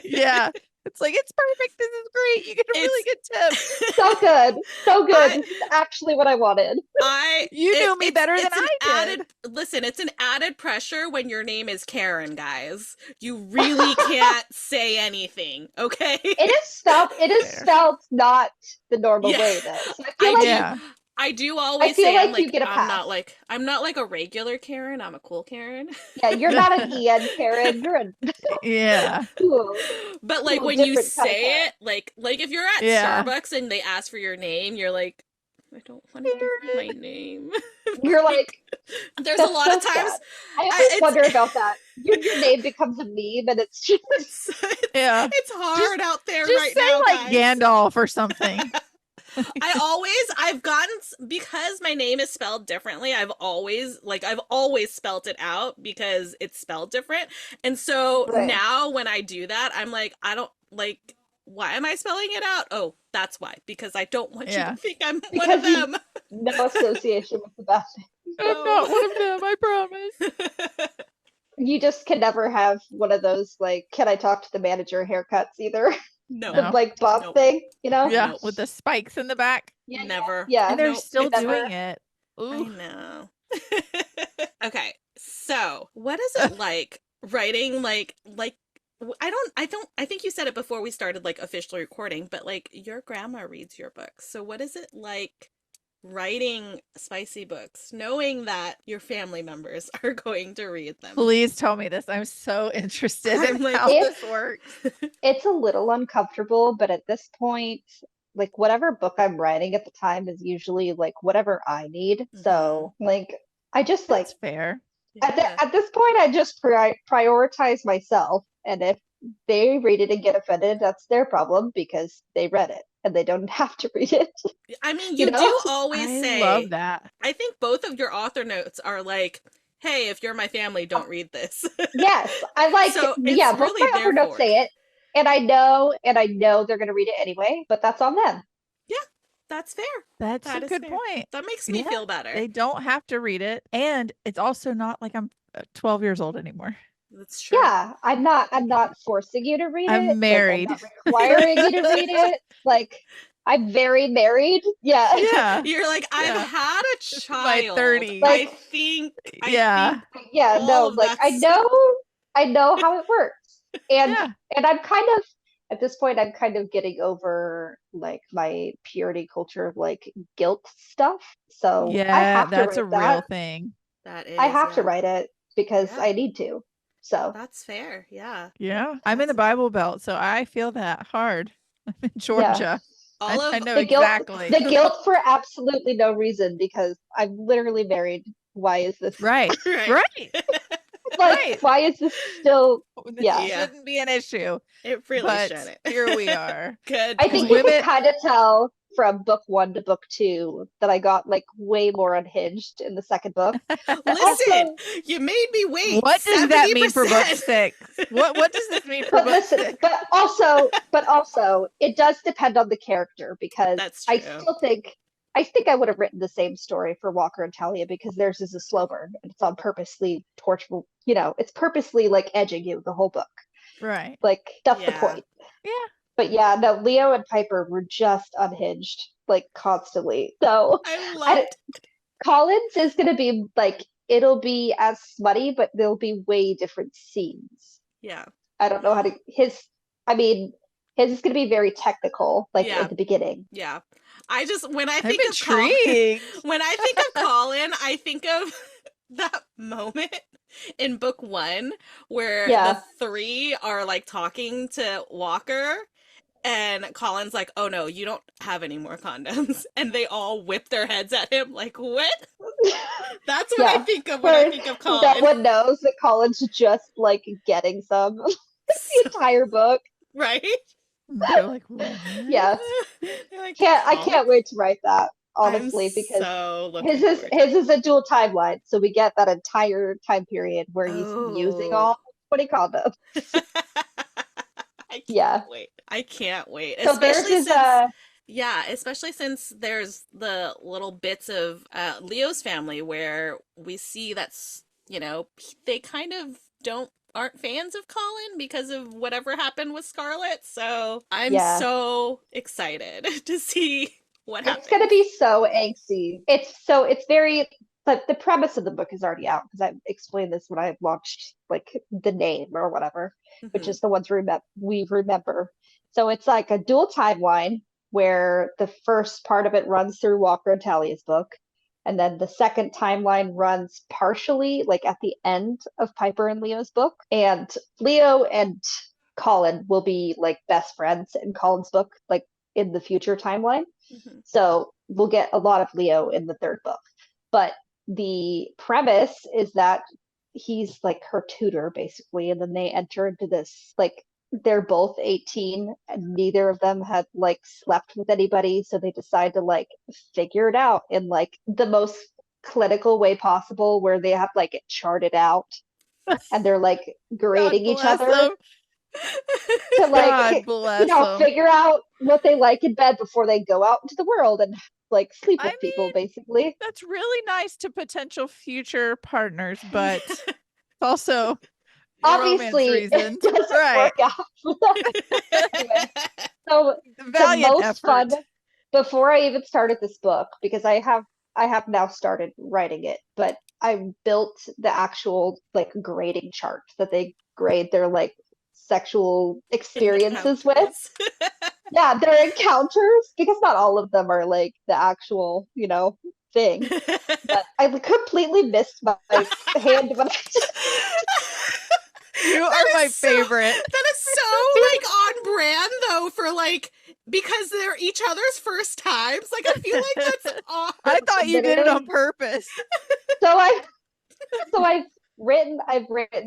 Yeah. It's like, it's perfect. This is great. You get a really
It's
good tip.
So good. So good.
I
This is actually what I wanted.
You knew me better than
it's an
I
added
did.
listen, it's an added pressure when your name is Karin, guys. You really can't say anything, okay?
It is spelled
Fair.
not the normal
Yeah.
way though. So I feel
I
like
do
Yeah.
I do
I
always
feel
say
like you get a pass.
I'm not like a regular Karen. I'm a cool Karen.
Yeah, you're not an EN Karen. You're a
Yeah.
cool,
But like
cool,
when you
different kind of
say
Karen.
it, like if you're at
Yeah.
Starbucks and they ask for your name, you're like, I don't want to give you my
Karen.
name.
You're like,
There's a
that's
lot
so
of times
sad. I always
it's
wonder about that. Your name becomes a meme, and it's just
Yeah.
it's
Just
hard out there
just
right
say
now,
like
guys.
Gandalf or something.
I've gotten, because my name is spelled differently, I've always spelt it out because it's spelled different. And so
right.
now when I do that, I'm like, I don't like, why am I spelling it out? Oh, that's why, because I don't want you to
Yeah.
think I'm one of
Because you
them.
no association with the best.
I'm
No.
not one of them, I promise.
You just can never have one of those like, can I talk to the manager haircuts either?
No.
The
No.
like bob
Nope.
thing, you know?
Yeah,
Nope.
with the spikes in the back.
Yeah,
Never.
yeah.
And they're
Nope.
still
It's
never.
doing it.
I
Ooh.
know. Okay, so what is it like writing I think you said it before we started like officially recording, but like your grandma reads your books. So what is it like writing spicy books, knowing that your family members are going to read them?
Please tell me this. I'm so interested
I'm
in
like,
how
It's
this works.
it's a little uncomfortable, but at this point, like whatever book I'm writing at the time is usually like whatever I need. So like I just like
That's fair.
yeah.
at this point I just prioritize myself, and if they read it and get offended, that's their problem because they read it and they don't have to read it.
I mean,
You
you
know?
do always
I
say,
love that.
I think both of your author notes are like, hey, if you're my family, don't read this.
Yes, I like,
So
yeah,
it's
both
really
my
there
author notes
for it.
say it, and I know they're gonna read it anyway, but that's on them.
Yeah, that's fair.
That's
That
a
is
good
fair.
point.
That makes me
Yeah,
feel better.
they don't have to read it. And it's also not like I'm 12 years old anymore.
That's true.
Yeah, I'm not forcing you to read it.
I'm
Like I'm
married.
not requiring you to read it. Like I'm very married. Yeah.
Yeah.
You're like, I've
Yeah.
had a
This is my
child.
30s.
I
Like
think
Yeah.
yeah,
all
no,
of
like
that's
I know how it works. And
Yeah.
I'm kind of at this point I'm kind of getting over like my purity culture like guilt stuff. So I
Yeah,
have to
that's a
write
real
that.
thing.
that
I
is,
have to
yeah.
write it because
Yeah.
I need to. So
That's fair. Yeah.
Yeah. I'm in the
That's
Bible Belt, so I feel that hard. I'm in
yeah.
Georgia.
all
I
of
know
The guilt
exactly.
the guilt for absolutely no reason because I'm literally married. Why is this
Right.
right.
Right.
like
Right.
why is this still
This
yeah.
Yeah.
shouldn't be an issue,
It really
but
shouldn't.
here we are.
Good
I
Because
think you
point.
can
women,
kind of tell from book 1 to book 2 that I got like way more unhinged in the second book. But
Listen,
also
you made me wait
what does that mean for book
70%.
6? What does this mean for
but
book
listen,
6?
but also it does depend on the character because
That's
I
true.
still think I would have written the same story for Walker and Talia because theirs is a slow burn and it's on purposely torture, it's purposely like edging you the whole book.
Right.
Like that's the
Yeah.
point.
Yeah.
But yeah, no, Leo and Piper were just unhinged like constantly. So
I
I,
loved.
Collins is gonna be like it'll be as smutty, but there'll be way different scenes.
Yeah.
I don't know how to his. I mean, his is gonna be very technical, like
Yeah.
at the beginning.
Yeah. I just when I
I'm
think of Colin,
intrigued.
when I think of Colin, I think of that moment in book 1 where the
Yeah,
three are like talking to Walker and Colin's like, "Oh no, you don't have any more condoms." And they all whip their heads at him like, "What?" That's what I
yeah.
think of when I
Where
think of
no
Colin.
one knows that Colin's just like getting some the
So,
entire book.
right?
They're like, what?
Yeah,
They're like,
I
Colin.
can't wait to write that
I'm
honestly because
so
his
looking
is
forward to it.
his is a dual timeline, so we get that entire time period where he's using
Oh.
all 20 condoms.
I
Yeah.
can't wait. I can't wait.
So theirs
Especially
is
since, yeah, especially since there's the little bits of Leo's family where we see that's, they kind of aren't fans of Colin because of whatever happened with Scarlet. So I'm
yeah.
so excited to see what
It's
happens.
gonna be so angsty. It's very but the premise of the book is already out because I explained this when I launched like the name or whatever, which
Mhm.
is the ones we remember. So it's like a dual timeline. where the first part of it runs through Walker and Talia's book, and then the second timeline runs partially, like at the end of Piper and Leo's book. And Leo and Colin will be like best friends in Colin's book, like in the future timeline.
Mhm.
So we'll get a lot of Leo in the third book. But the premise is that he's like her tutor, basically, and then they enter into this, like, they're both 18 and neither of them had like slept with anybody, so they decide to like figure it out in like the most clinical way possible, where they have like it charted out and they're like
God
grading each
bless
other
them.
to
God
like
bless them.
figure out what they like in bed before they go out into the world and like sleep
I
with people,
mean,
basically.
that's really nice to potential future partners, but it's also romance
Obviously, it
reasons.
doesn't
Right.
work out. Anyway, so the
Valiant
most fun,
effort.
before I even started this book, because I have now started writing it, but I built the actual like grading chart that they grade their like sexual experiences with.
Encounters.
Yeah, their encounters, because not all of them are like the actual, thing. But I completely missed my hand when I just
You are
That is
my
so
favorite.
that is so like on brand though for like because they're each other's first times. Like I feel like that's odd.
I thought you did it on
literally
purpose.
so I so I've written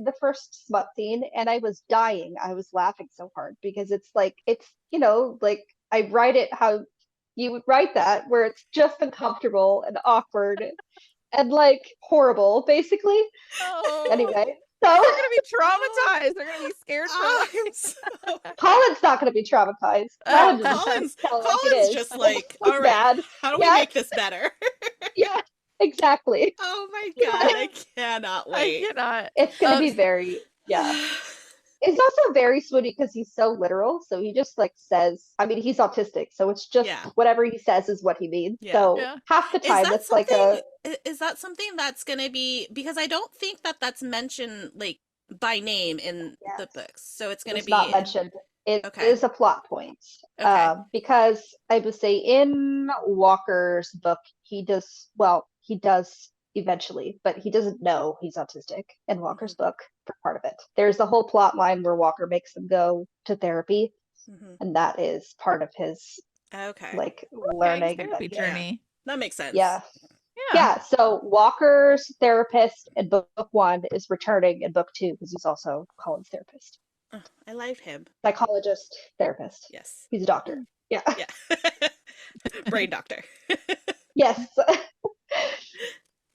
the first smut scene and I was dying. I was laughing so hard because it's like like I write it how you would write that, where it's just uncomfortable and awkward and like horrible, basically.
Oh,
Anyway,
they're
so
gonna be traumatized. They're gonna be scared for life.
I'm so
Colin's not going to be traumatized.
Oh,
Colin's just
Colin's
tell it like it
Colin's
is.
just like,
It's
all right,
bad.
how do we
Yeah,
make this better?
yeah, exactly.
Oh my
Yeah,
god, I cannot
I
wait.
cannot.
it's going to be very, yeah. It's also very sweet because he's so literal. So he just like says, I mean, he's autistic. So it's just
Yeah.
whatever he says is what he means.
Yeah.
So
Yeah.
half the
Is
time
that
it's like
something
a,
is that something that's going to be because I don't think that that's mentioned like by name in the
yes,
books. So it's going to
it's not
be
mentioned. It
okay.
is a plot point.
Okay.
Because I would say in Walker's book, he does eventually, but he doesn't know he's autistic in Walker's
Hmm.
book for part of it. There's the whole plot line where Walker makes them go to therapy,
Hmm.
and that is part of his
Okay.
like
Okay,
learning that
therapy
he,
Yeah.
journey.
That makes sense.
yeah.
Yeah.
Yeah, so Walker's therapist in book one is returning in book two because he's also Colin's therapist.
Oh, I like him.
Psychologist, therapist.
Yes.
He's a doctor. Yeah.
Yeah. Brain doctor.
Yes.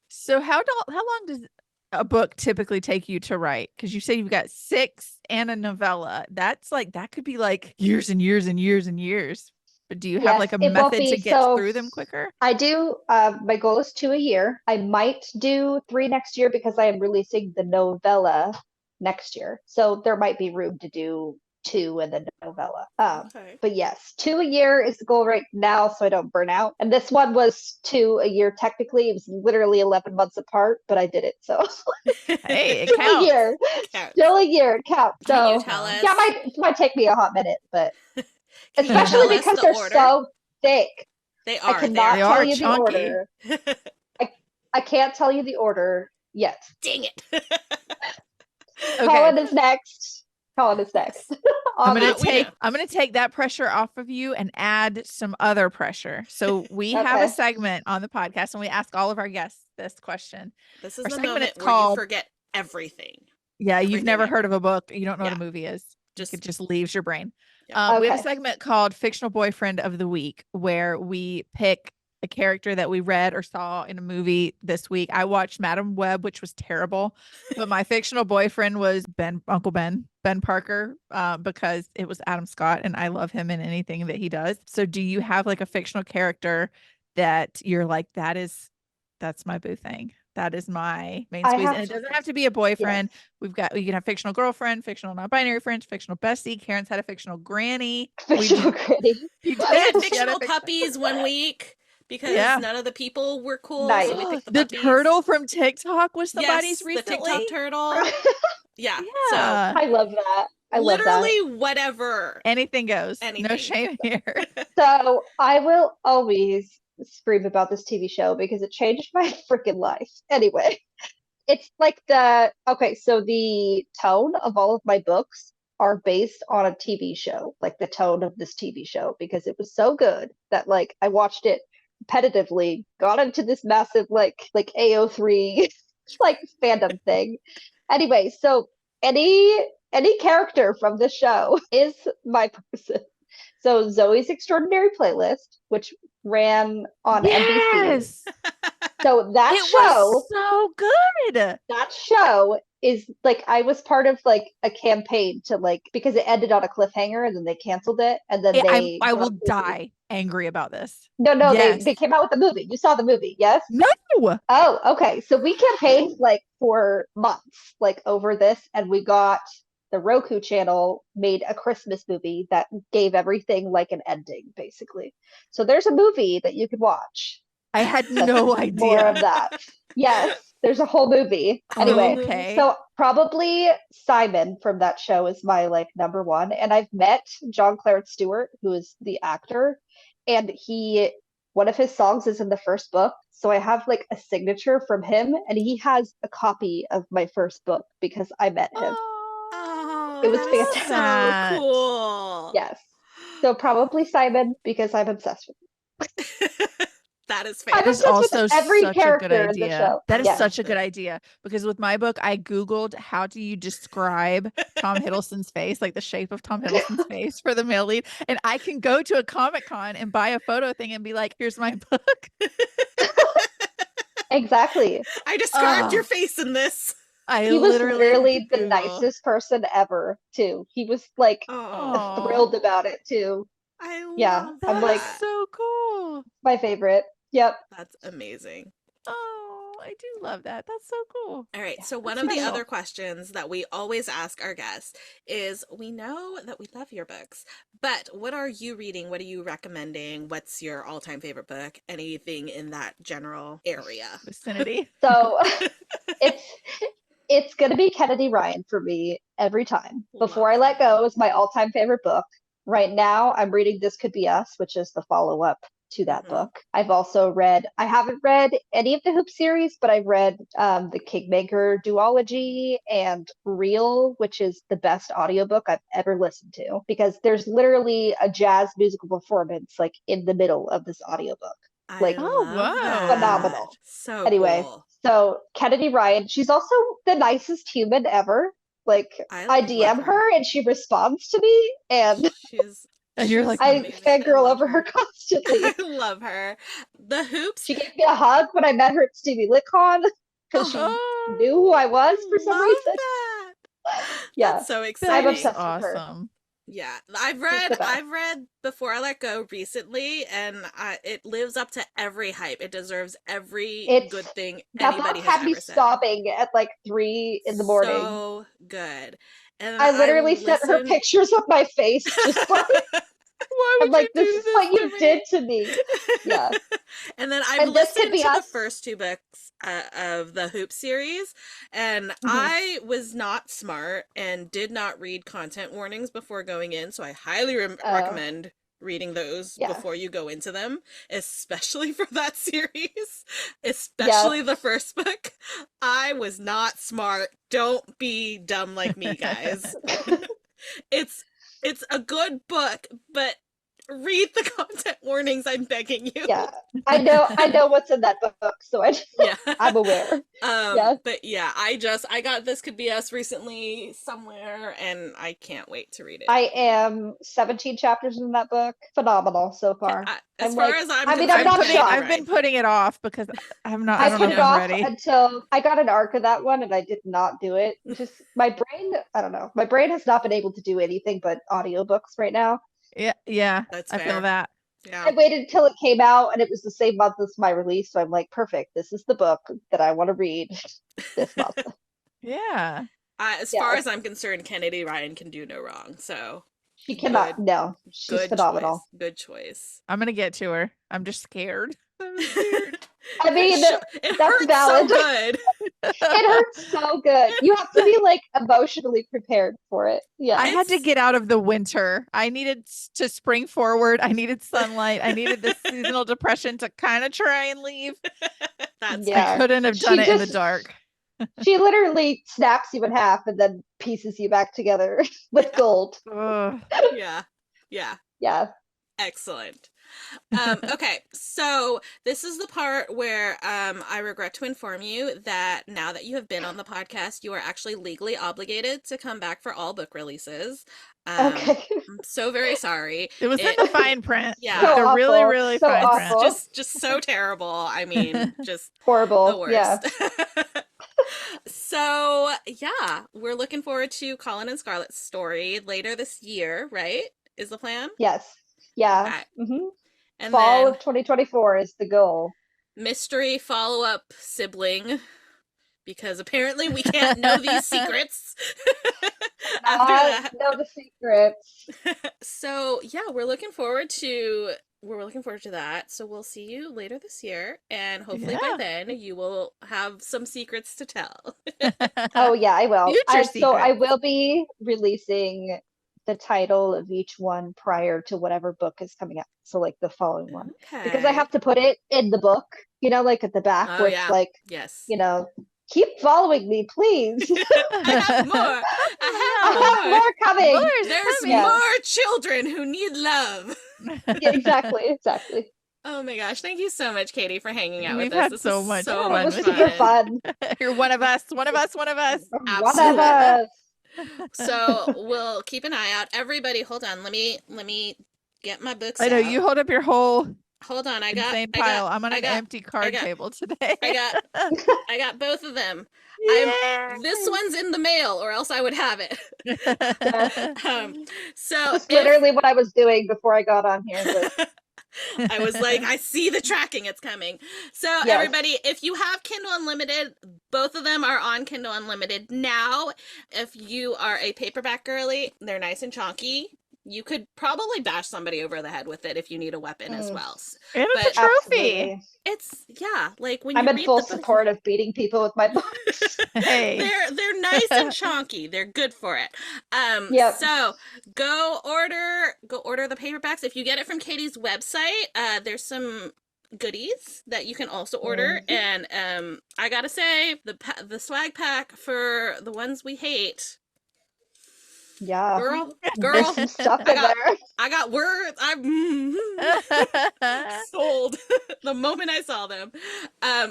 So how long does a book typically take you to write? Because you say you've got 6 and a novella. That's like that could be like years and years and years and years. But do you have
Yes,
like a
it won't
method to
be.
get
So
through them quicker?
I do. My goal is two a year. I might do three next year because I am releasing the novella next year. So there might be room to do two and the novella.
Okay.
But yes, two a year is the goal right now, so I don't burn out. And this one was two a year technically. It was literally 11 months apart, but I did it. So
Hey, it
two a
counts.
year,
It counts.
still a year, it counts.
Can you
So
tell
Counts.
yeah,
us
it might take me a hot minute, but
can you
especially
tell us
because
the
they're
order?
so thick.
They
I
are. They
cannot
are
They
tell
are
you the
chunky.
chunky.
order. I can't tell you the order yet.
Dang it.
Okay.
Colin is next. Colin is next.
Yes.
I'm gonna
We know.
I'm gonna take that pressure off of you and add some other pressure. So we have a
Okay.
segment on the podcast and we ask all of our guests this question.
This is
Our
the
segment is
moment where you
called
forget everything.
Yeah, you've
Everything
never heard
ever.
of a book. You don't know what
Yeah.
a movie is. It
Just
just leaves your brain.
yeah.
We have a
Okay.
segment called Fictional Boyfriend of the Week where we pick a character that we read or saw in a movie this week. I watched Madam Web, which was terrible, but my fictional boyfriend was Uncle Ben Parker, because it was Adam Scott and I love him in anything that he does. So do you have like a fictional character that you're like, that's my boo thing? That is my main
I
squeeze.
have
And it doesn't have to be a boyfriend.
yes.
We can have fictional girlfriend, fictional non-binary friends, fictional bestie. Karen's had a fictional granny.
Fictional gritty.
You
We had
did. She had a
fictional puppies one week because
Yeah.
none of the people were cool,
Nice.
so we picked the
The
puppies.
turtle from TikTok was somebody's
Yes, the
recently.
TikTok turtle. Yeah. So
Yeah.
I love that. I love that.
Literally whatever.
Anything goes. No
Anything.
shame here.
So I will always scream about this TV show because it changed my freaking life. Anyway, it's like so the tone of all of my books are based on a TV show, like the tone of this TV show, because it was so good that like I watched it repetitively, got into this massive like AO3 like fandom thing. Anyway, so any character from the show is my person. So Zoe's Extraordinary Playlist, which ran on NBC.
Yes.
So that
It
show
was so good.
that show is like I was part of like a campaign to like because it ended on a cliffhanger and then they canceled it and then they
I
got a
will
movie.
die angry about this.
No,
Yes.
they came out with a movie. You saw the movie, yes?
No.
Oh, okay. So we campaigned like for months, like over this, and we got the Roku channel made a Christmas movie that gave everything like an ending, basically. So there's a movie that you could watch.
I had
That's
no
more
idea.
of that. Yes, there's a whole movie. Anyway,
Okay.
so probably Simon from that show is my like number one. And I've met John Clarence Stewart, who is the actor, and one of his songs is in the first book. So I have like a signature from him, and he has a copy of my first book because I met him.
Oh,
It was
that is
fantastic.
so cool.
Yes. So probably Simon because I'm obsessed with him.
That is
I'm
fair.
That is
obsessed with
also
every
such a good
character in the
idea.
show.
That is
Yeah.
such a good idea because with my book, I Googled how do you describe Tom Hiddleston's face, like the shape of Tom Hiddleston's face for the male lead. And I can go to a Comic-Con and buy a photo thing and be like, here's my book.
Exactly.
I described your
Oh.
face in this.
I
He was
literally
literally the
Google.
nicest person ever, too. He was like
Oh,
thrilled about it, too.
I
Yeah,
love
I'm
That
like
is so cool.
my favorite. Yep.
That's amazing.
Oh, I do love that. That's so cool.
All right, so one
That's
of the
special.
other questions that we always ask our guests is we know that we love your books, but what are you reading? What are you recommending? What's your all-time favorite book? Anything in that general area?
Vicinity.
So it's gonna be Kennedy Ryan for me every time. Before I Let Go is my all-time favorite book. Right now, I'm reading This Could Be Us, which is the follow-up to that book. I haven't read any of the Hoop series, but I've read the Kingmaker duology and Reel, which is the best audiobook I've ever listened to because there's literally a jazz musical performance like in the middle of this audiobook. Like,
Oh, wow.
phenomenal.
So
Anyway,
cool.
so Kennedy Ryan, she's also the nicest human ever. Like I
love
DM her and she responds to me and
And you're
she's
like,
I
amazing.
fangirl
love
over her constantly.
I love her. The Hoops.
She gave me a hug when I met her at Stevie LitCon because she knew who I was for some
love
reason.
that.
Yeah,
That's so
I'm
exciting.
obsessed with her.
awesome.
Yeah,
the
I've
best.
read Before I Let Go recently, and it lives up to every hype. It deserves every good thing
That book
anybody has
had me
ever said.
sobbing at like 3 in the morning.
So good. And
I literally sent her
listened-
pictures of my face, just like
Why would
I'm like,
you
this
do
is
this
what
to
you
me?
did to me. Yeah.
And then I've
And This Could
listened
Be
to the
Us.
first two books of the Hoop series, and
Mhm.
I was not smart and did not read content warnings before going in, so I highly recommend reading those before you go into them, especially for that series, especially the first book. I was not smart. Don't be dumb like me, guys. It's a good book, but read the content warnings, I'm begging you.
Yeah, I know what's in that book, so I'm aware.
But yeah, I got This Could Be Us recently somewhere, and I can't wait to read it.
I am 17 chapters in that book. Phenomenal so far.
As far as I'm
I'm
concerned,
not shocked.
I've been putting it off because I'm not.
I
I don't
put
know
it
if I'm
off
ready.
until I got an arc of that one, and I did not do it. Just my brain, I don't know. My brain has not been able to do anything but audiobooks right now.
Yeah,
That's
I
fair.
feel that.
Yeah.
I waited until it came out, and it was the same month as my release, so I'm like, perfect. This is the book that I want to read this month.
Yeah.
As far as I'm concerned, Kennedy Ryan can do no wrong. So
she cannot. No, she's phenomenal.
Choice. Good choice.
I'm gonna get to her. I'm just scared. I'm scared.
I mean,
it
that's
hurts
valid.
so good.
It hurts so good. You have to be like emotionally prepared for it. Yeah.
I had to
It's-
get out of the winter. I needed to spring forward. I needed sunlight. I needed the seasonal depression to kind of try and leave.
That's
I
Yeah.
fair.
couldn't have done
She
it in the
just
dark.
she literally snaps you in half and then pieces you back together with gold.
Ugh.
Yeah. Yeah.
Yeah.
Excellent. Okay, so this is the part where I regret to inform you that now that you have been on the podcast, you are actually legally obligated to come back for all book releases.
Okay.
I'm so very sorry.
It was in
It,
the fine print.
yeah,
So
Like the really,
awful.
really
So
fine
it's
print.
awful.
just so terrible. I mean, just the
Horrible. Yeah.
worst. So, yeah, we're looking forward to Colin and Scarlett's story later this year, right? Is the plan?
Yes. Yeah.
Okay.
hmm
And
Fall
then
of 2024 is the goal.
mystery follow-up sibling, because apparently we can't know these secrets after that.
Know the secrets.
So, yeah, we're looking forward to that. So we'll see you later this year, and hopefully by
Yeah.
then you will have some secrets to tell.
Oh yeah, I will.
Future
So I
secrets.
will be releasing the title of each one prior to whatever book is coming out. So like the following one. Because I
Okay.
have to put it in the book, like at the back
Oh
where it's
yeah.
like,
Yes.
Keep following me, please.
I have more. I
I
have
have
more.
more coming.
More is
There's
coming.
more children who need love.
Yeah, exactly.
Oh my gosh. Thank you so much, Katie, for hanging out
We've
with us.
had
This
so
was
much
so
It
fun
much
was
with
super
fun.
fun.
You're one of us. One of us. One of us.
One
Absolutely.
of us.
So we'll keep an eye out. Everybody, hold on. Let me get my books
I know
out.
you hold up your whole
Hold on.
insane pile. I'm on
I
an
got
empty card
got-
table today.
I got both of them.
Yeah.
This one's in the mail, or else I would have it. So
That's
if
literally what I was doing before I got on here. But
I was like, I see the tracking, it's coming. So
Yes.
everybody, if you have Kindle Unlimited, both of them are on Kindle Unlimited now. If you are a paperback girly, they're nice and chunky. You could probably bash somebody over the head with it if you need a weapon as well.
And it's
But
a trophy.
absolutely.
it's, yeah, like when
I'm
you
in
read
full
the book,
support of beating people with my books.
Hey.
they're nice and chunky. They're good for it.
Yep.
So go order the paperbacks. If you get it from Katie's website, there's some goodies that you can also order. And I gotta say, the swag pack for the ones we hate,
Yeah.
girl,
There's some stuff
I
in
got-
there.
I got words. I'm sold the moment I saw them.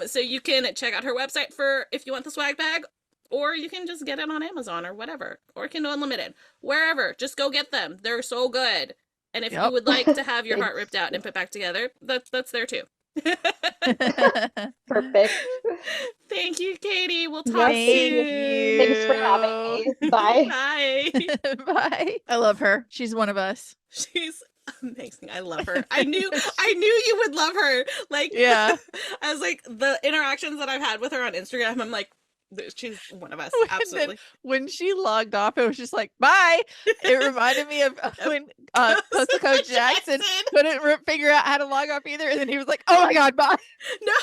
So you can check out her website for if you want the swag bag, or you can just get it on Amazon or whatever, or Kindle Unlimited, wherever. Just go get them. They're so good. And if you would like to have your heart ripped out and put back together, that's there too.
Perfect.
Thank you, Katie. We'll talk
Thank
soon.
Thanks for having me. Bye.
Bye.
Bye. I love her. She's one of us.
She's amazing. I love her. I knew you would love her. Like,
Yeah.
I was like, the interactions that I've had with her on Instagram, I'm like, she's one of us. Absolutely.
When she logged off, it was just like, bye. It reminded me of when Postal Code Jackson couldn't figure out how to log off either. And then he was like, oh my God, bye.
No.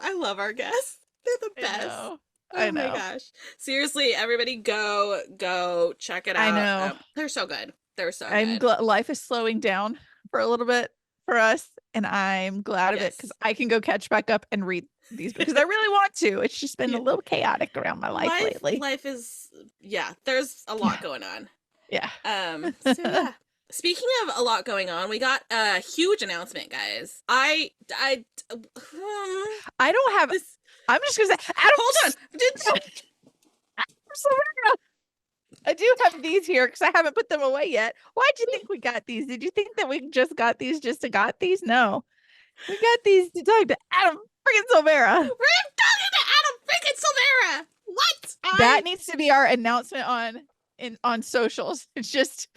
I love our guests. They're the best.
I know.
Oh my gosh. Seriously, everybody go check it out.
I know.
They're so good. They're so
I'm
good.
life is slowing down for a little bit for us, and I'm glad of it because I can go catch back up and read these because I really want to. It's just been a little chaotic around my life lately.
Life is, there's a lot going on.
Yeah.
So yeah. Speaking of a lot going on, we got a huge announcement, guys. I
don't have
this.
I'm just gonna say, hold on. I do have these here because I haven't put them away yet. Why'd you think we got these? Did you think that we just got these just to got these? No. We got these to talk to Adam freaking Silvera.
We're talking to Adam freaking Silvera. What?
That needs to be our announcement on socials. It's just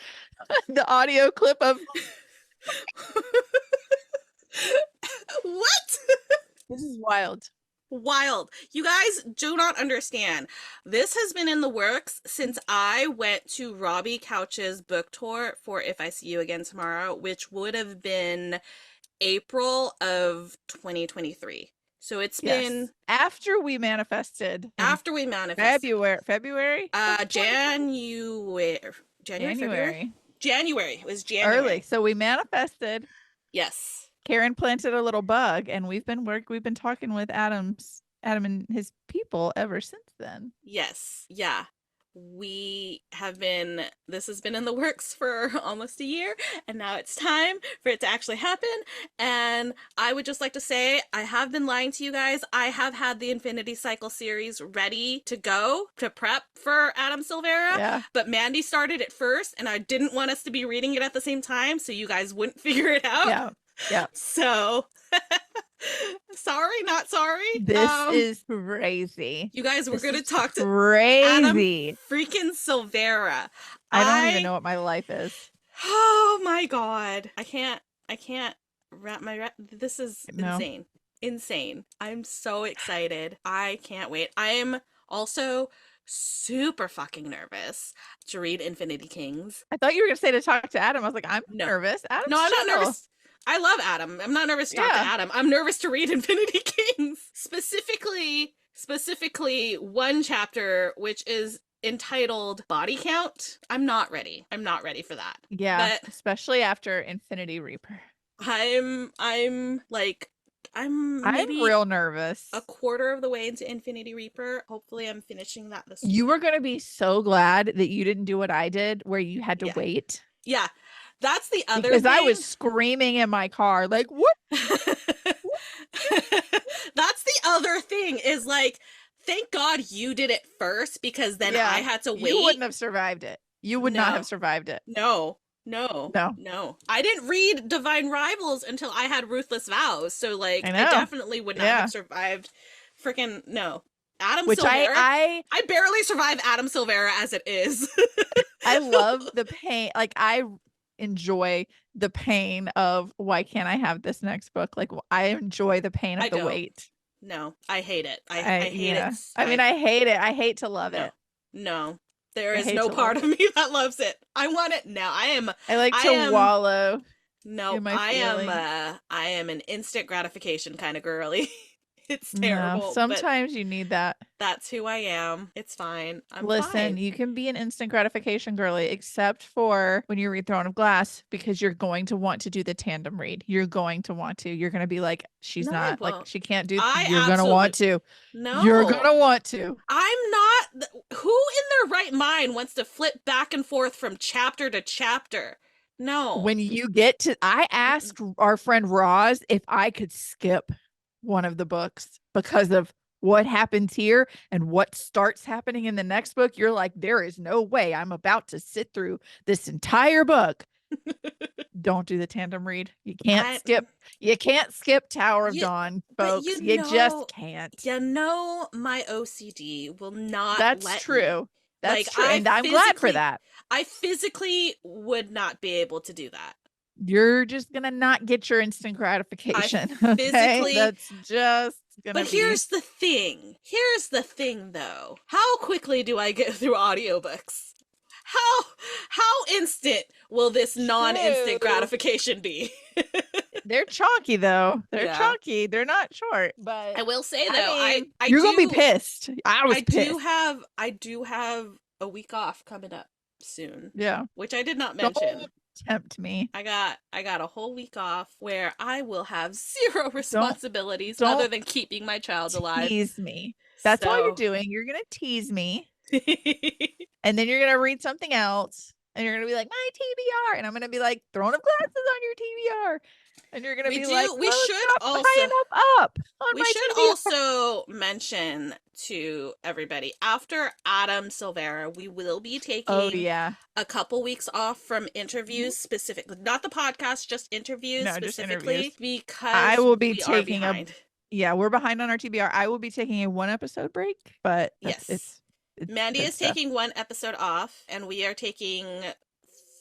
the audio clip of
what?
This is wild.
Wild. You guys do not understand. This has been in the works since I went to Robbie Couch's book tour for If I See You Again Tomorrow, which would have been April of 2023. So it's been
after we manifested in
after we manifested.
February
January. February? January. It was January.
early. So we manifested.
Yes.
Karin planted a little bug, and we've been talking with Adam and his people ever since then.
Yes. Yeah. This has been in the works for almost a year, and now it's time for it to actually happen. And I would just like to say, I have been lying to you guys. I have had the Infinity Cycle series ready to go to prep for Adam Silvera, but Mandy started it first, and I didn't want us to be reading it at the same time, so you guys wouldn't figure it out.
Yeah.
So sorry, not sorry.
This is crazy.
You guys, we're going to talk to Adam freaking Silvera.
I don't even know what my life is.
Oh my God. I can't wrap my this is insane. Insane. I'm so excited. I can't wait. I am also super fucking nervous to read Infinity Kings.
I thought you were going to say to talk to Adam. I was like, I'm nervous. Adam's
I'm not nervous. I love Adam. I'm not nervous to talk to Adam. I'm nervous to read Infinity Kings. Specifically one chapter, which is entitled Body Count. I'm not ready. I'm not ready for that.
Yeah, but especially after Infinity Reaper.
I'm
real nervous.
A quarter of the way into Infinity Reaper. Hopefully I'm finishing that this week.
You were going to be so glad that you didn't do what I did, where you had to wait.
Yeah. That's the other
because
thing.
I was screaming in my car, like, what?
That's the other thing is like, thank God you did it first, because then I had to wait.
You wouldn't have survived it. You would not have survived it.
No. I didn't read Divine Rivals until I had Ruthless Vows. So like, I definitely would not have survived freaking Adam Silvera. I barely survive Adam Silvera as it is.
I love the pain. Like I enjoy the pain of why can't I have this next book? Like I enjoy the pain of the wait.
No, I hate it. I hate it.
I mean, I hate it. I hate to love it.
No, there is no part of me that loves it. I want it now.
I like to wallow.
No, I am an instant gratification kind of girly. It's terrible.
Sometimes you need that.
That's who I am. It's fine.
Listen, you can be an instant gratification girly, except for when you read Throne of Glass, because you're going to want to do the tandem read. You're going to want to. You're going to be like, she's not like, she can't do. You're going to want to.
No,
you're going to want to.
I'm not. Who in their right mind wants to flip back and forth from chapter to chapter? No.
When you get to, I asked our friend Roz if I could skip one of the books because of what happens here and what starts happening in the next book. You're like, there is no way I'm about to sit through this entire book. Don't do the tandem read. You can't skip Tower of Dawn, folks. You just can't.
My OCD will not.
That's true. That's true. And I'm glad for that.
I physically would not be able to do that.
You're just gonna not get your instant gratification. Physically, that's just gonna
But here's the thing. Here's the thing though. How quickly do I get through audiobooks? How instant will this non-instant gratification be?
They're chonky though. They're chonky. They're not short. But
I will say though,
you're gonna be pissed. I was pissed.
I do have a week off coming up soon.
Yeah.
Which I did not mention.
Don't tempt me.
I got a whole week off where I will have zero responsibilities other than keeping my child alive.
Tease me. That's all you're doing. You're gonna tease me. And then you're gonna read something else and you're gonna be like, my TBR, and I'm gonna be like, Throne of Glass is on your TBR, and you're gonna be like,
we should also
up on
we
my
should
TBR.
Also mention to everybody, after Adam Silvera, we will be taking a couple weeks off from interviews, specifically not the podcast, just interviews specifically, because
I will be taking we're behind on our TBR. I will be taking a 1 episode break, but it's
Mandy is taking 1 episode off, and we are taking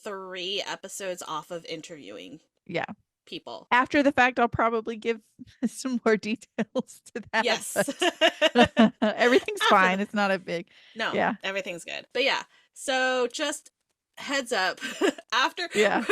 3 episodes off of interviewing people.
After the fact, I'll probably give some more details to that.
Yes.
Everything's fine. It's not a big...
everything's good. But so just heads up, after
Yeah.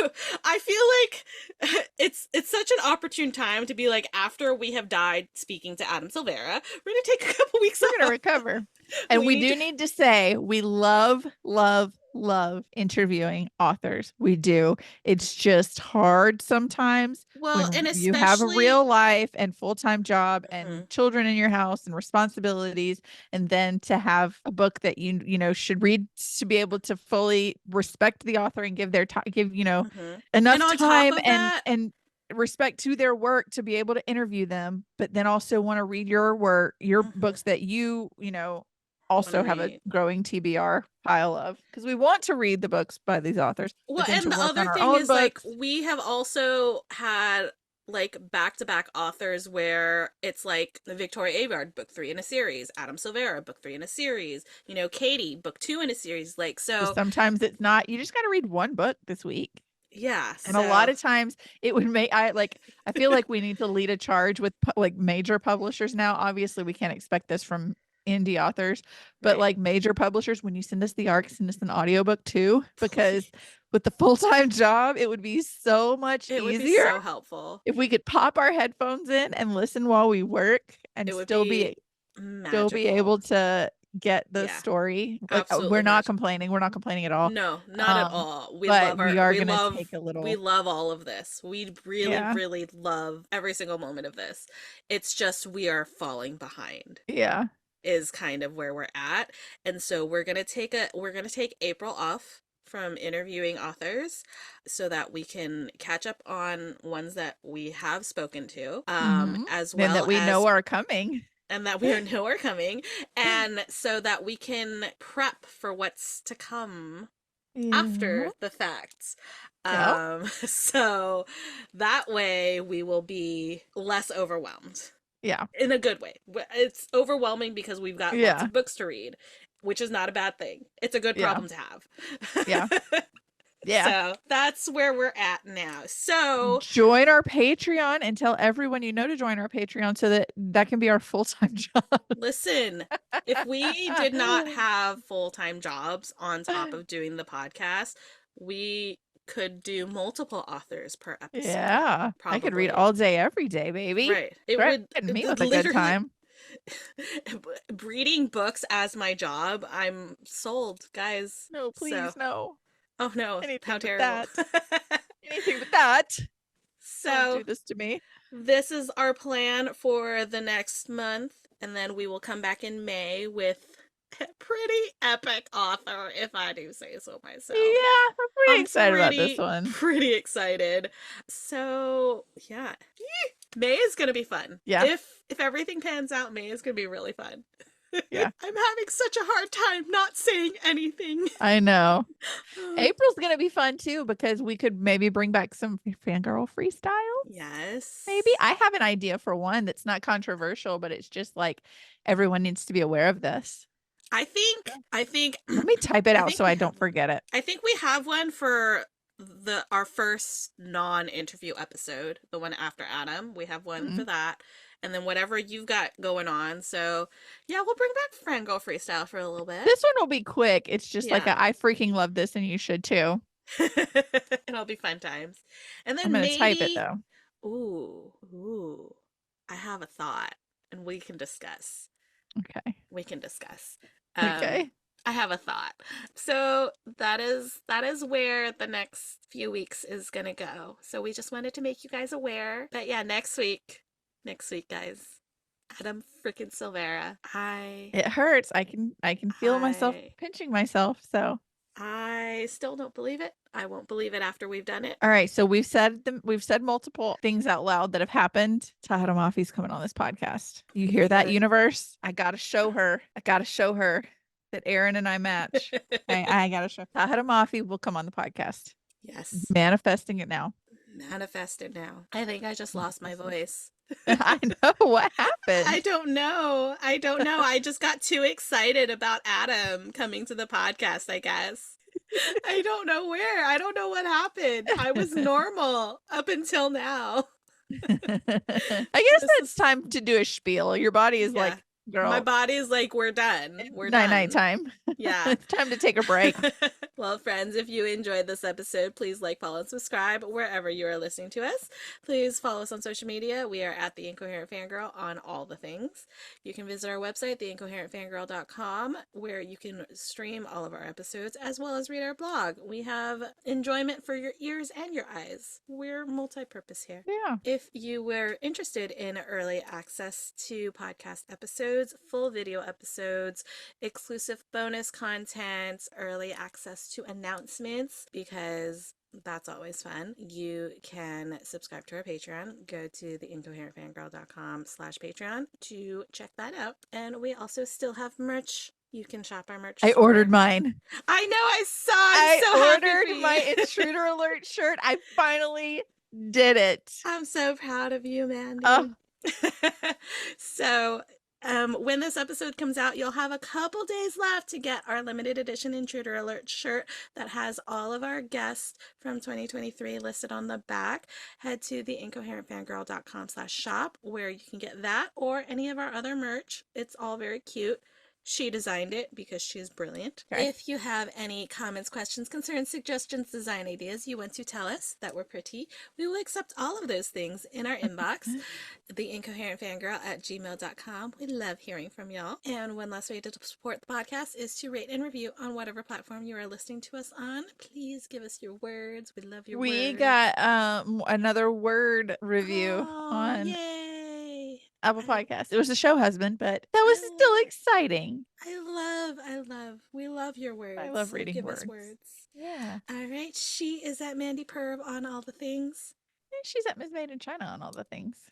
I feel like it's such an opportune time to be like, after we have died speaking to Adam Silvera, we're gonna take a couple weeks
We're going to
off.
recover. And
We
we
need
do
to,
need to say we love, love, love interviewing authors. We do. It's just hard sometimes
well,
when
and
you have a
especially
real life and full-time job and
Mhm,
children in your house and responsibilities, and then to have a book that you should read to be able to fully respect the author and give their time, give
mhm. And
enough
on top
time
of
and
that,
respect to their work to be able to interview them, but then also want to read your work, your
mhm,
books that you
want to
also have a
read.
growing TBR pile of, because we want to read the books by these authors,
Well,
but then to
and the
work on
other
our
thing
own
is like
books.
we have also had like back-to-back authors where it's like Victoria Aveyard book 3 in a series, Adam Silvera book 3 in a series, Katie book 2 in a series, like
So
so
sometimes it's not, you just got to read one book this week.
yeah,
And a lot
so
of times it would make I feel like we need to lead a charge with like major publishers now. Obviously, we can't expect this from indie authors, but
right.
like major publishers, when you send us the ARC, send us an audiobook too, because
Please.
with the full-time job, it would be so much
It would be
easier
so helpful.
if we could pop our headphones in and listen while we work and
It would
still
be
be
magical.
able to get the
Yeah,
story. Like we're
absolutely
not
magical.
complaining. We're not complaining at all.
No, not at
Um,
all.
but we are gonna take a
We
little,
love all of this. We really,
yeah,
really love every single moment of this. It's just we are falling behind
yeah.
is kind of where we're at. And so we're gonna take April off from interviewing authors so that we can catch up on ones that we have spoken to,
Mm-hmm.
as
And that
well
we know
as
are coming.
and that we know are coming, and so that we can prep for what's to come
Yeah.
after the facts.
Yep.
So that way we will be less overwhelmed
Yeah.
in a good way. It's overwhelming because we've got lots
Yeah.
of books to read, which is not a bad thing. It's a good
Yeah.
problem to have.
Yeah. Yeah.
So that's where we're at now. So
Join our Patreon and tell everyone you know to join our Patreon so that that can be our full-time job.
listen, if we did not have full-time jobs on top of doing the podcast, we could do multiple authors per episode,
Yeah. I could read
probably.
all day, every day, baby.
Right. It would
Threaten me with a good
literally
time.
reading books as my job. I'm sold, guys.
No,
So,
please, no.
oh no, how
Anything but
terrible.
that. Anything but that. Don't
So,
do this to me.
this is our plan for the next month, and then we will come back in May with a pretty epic author, if I do say so myself.
Yeah, I'm pretty
I'm
excited about this one.
pretty excited. So, yeah. May is gonna be fun.
Yeah.
If everything pans out, May is gonna be really fun.
Yeah.
I'm having such a hard time not saying anything.
I know. April's gonna be fun too because we could maybe bring back some fangirl freestyles.
Yes.
Maybe I have an idea for one that's not controversial, but it's just like everyone needs to be aware of this.
I think
Let me type it
I
out
think
so
we
I
have
don't forget it.
I think we have one for our first non-interview episode, the one after Adam. We have one for
Mm.
that. And then whatever you've got going on. So yeah, we'll bring back Fangirl Freestyle for a little bit.
This one will be quick. It's just like
Yeah.
I freaking love this and you should too.
It'll be fun times. And
I'm
then
gonna type it
maybe
though.
ooh, I have a thought and we can discuss.
Okay.
We can discuss.
Okay.
I have a thought. So that is where the next few weeks is gonna go. So we just wanted to make you guys aware that yeah, next week, guys, Adam freaking Silvera.
It hurts. I can feel myself
I
pinching myself. So
I still don't believe it. I won't believe it after we've done it.
all right. So we've said multiple things out loud that have happened. Tahada Mafi's coming on this podcast. You hear that,
Good.
universe? I gotta show her. That Aaron and I match. I gotta show Tahada Mafi will come on the podcast.
Yes.
Manifesting it now.
Manifest it now. I think I just lost my voice.
I know what happened.
I don't know. I just got too excited about Adam coming to the podcast, I guess. I don't know where. I don't know what happened. I was normal up until now.
I guess
This
it's time to do a spiel. Your body is
Yeah.
like, girl,
My body's like, we're done. We're
night
done.
night time.
Yeah.
It's time to take a break.
Well, friends, if you enjoyed this episode, please like, follow, and subscribe wherever you are listening to us. Please follow us on social media. We are at The Incoherent Fangirl on all the things. You can visit our website, theincoherentfangirl.com, where you can stream all of our episodes as well as read our blog. We have enjoyment for your ears and your eyes. We're multi-purpose here.
Yeah.
If you were interested in early access to podcast episodes, full video episodes, exclusive bonus content, early access to announcements, because that's always fun, you can subscribe to our Patreon. Go to theincoherentfangirl.com/Patreon to check that out. And we also still have merch. You can shop our merch
I
store.
ordered mine.
I know, I saw. I'm so happy for
ordered my
you.
Intruder Alert shirt. I finally did it.
I'm so proud of you, Mandy.
Oh.
So, when this episode comes out, you'll have a couple days left to get our limited edition Intruder Alert shirt that has all of our guests from 2023 listed on the back. Head to theincoherentfangirl.com/shop where you can get that or any of our other merch. It's all very cute. She designed it because she is brilliant.
Okay.
If you have any comments, questions, concerns, suggestions, design ideas you want to tell us that we're pretty, we will accept all of those things in our inbox. theincoherentfangirl@gmail.com. We love hearing from y'all. And one last way to support the podcast is to rate and review on whatever platform you are listening to us on. Please give us your words. We love your words.
We got another word review
Oh,
on
yay.
Apple Podcast. It was the show husband, but that was still exciting.
We love your words.
I love reading
Give
words.
us words.
Yeah.
All right. She is at Mandy Perv on all the things.
And she's at Ms. Made in China on all the things.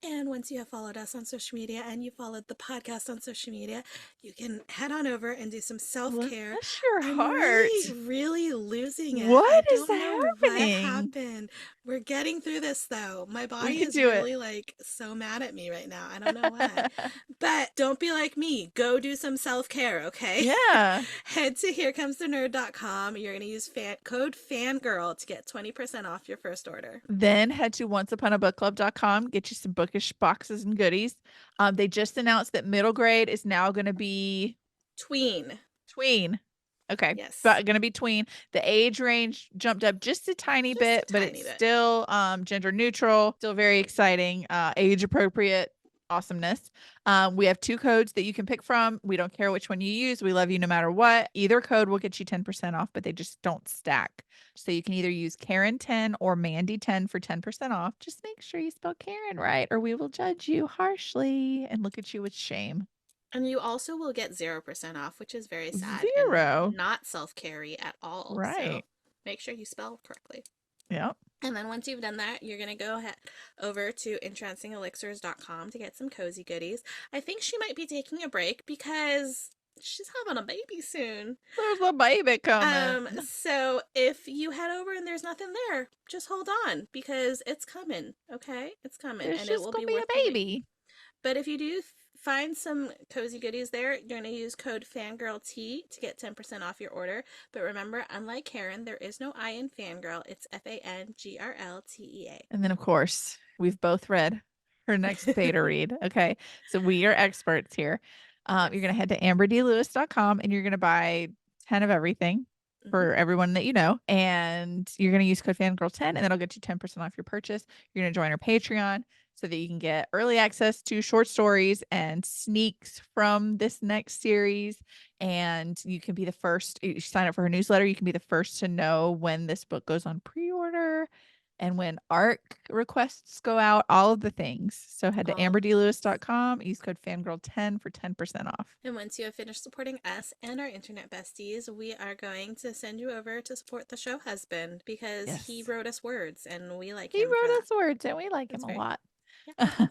And once you have followed us on social media and you followed the podcast on social media, you can head on over and do some self-care.
Bless your
I'm
heart.
really losing it.
What
I
is
don't know
happening?
what happened. We're getting through this though. My body
can
is
do it.
really like so mad at me right now. I don't know why. But don't be like me. Go do some self-care, okay?
Yeah.
Head to herecomesthenerd.com. You're going to use code FANGIRL to get 20% off your first order.
Then head to onceuponabookclub.com, get you some bookish boxes and goodies. They just announced that middle grade is now going to be
Tween.
Okay.
Yes.
But going to be tween. The age range jumped up just a tiny bit, but it's still gender neutral, still very exciting, age appropriate awesomeness. We have 2 codes that you can pick from. We don't care which one you use. We love you no matter what. Either code will get you 10% off, but they just don't stack. So you can either use Karin 10 or Mandy 10 for 10% off. Just make sure you spell Karin right, or we will judge you harshly and look at you with shame.
And you also will get 0% off, which is very sad.
0.
And not self-carry at all.
Right.
So make sure you spell correctly.
Yep.
And then once you've done that, you're going to go over to entrancingelixirs.com to get some cozy goodies. I think she might be taking a break because she's having a baby soon.
There's a baby coming.
So if you head over and there's nothing there, just hold on because it's coming. Okay? It's coming.
There's
and
just
it will
gonna
be
be
worth
a baby.
But if you do find some cozy goodies there, you're going to use code FANGIRLT to get 10% off your order. But remember, unlike Karin, there is no I in fangirl. It's FANGRLTEA.
And then, of course, we've both read her next beta read. Okay. So we are experts here. You're going to head to amberdlewis.com and you're going to buy 10 of everything for everyone that you know. And you're going to use code FANGIRL10 and that'll get you 10% off your purchase. You're going to join our Patreon so that you can get early access to short stories and sneaks from this next series. And you can be the first, you sign up for her newsletter, you can be the first to know when this book goes on pre-order and when ARC requests go out, all of the things. So head to amberdlewis.com, use code FANGIRL10 for 10% off.
And once you have finished supporting us and our internet besties, we are going to send you over to support the show husband because he wrote us words and we like him.
He wrote us words and we like him a lot.
Yeah.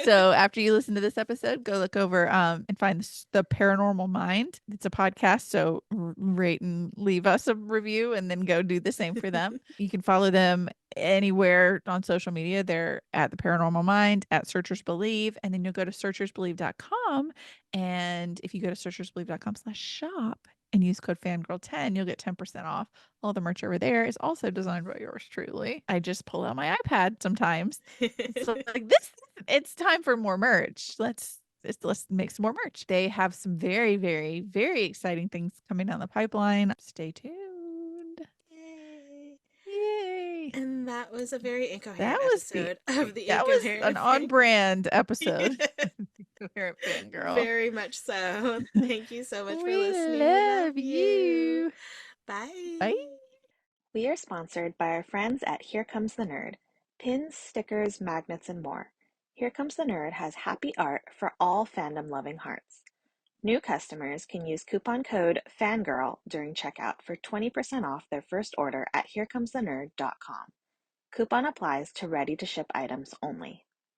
So after you listen to this episode, go look over and find the Paranormal Mind. It's a podcast, so rate and leave us a review and then go do the same for them. You can follow them anywhere on social media. They're at the Paranormal Mind, at Searchers Believe, and then you'll go to searchersbelieve.com. And if you go to searchersbelieve.com/shop and use code FANGIRL10, you'll get 10% off. All the merch over there is also designed by yours truly. I just pull out my iPad sometimes. It's like it's time for more merch. Let's make some more merch. They have some very, very, very exciting things coming down the pipeline. Stay tuned.
And that was a very
That
incoherent
was
episode of the
that was an
Incoherent
on
Fan.
brand episode. Incoherent fangirl.
Very much so. Thank you so much for
We
listening. We love
love
you.
you. Bye.
Bye.
We are sponsored by our friends at Here Comes the Nerd. Pins, stickers, magnets, and more. Here Comes the Nerd has happy art for all fandom-loving hearts. New customers can use coupon code FANGIRL during checkout for 20% off their first order at herecomesthenerd.com. Coupon applies to ready-to-ship items only.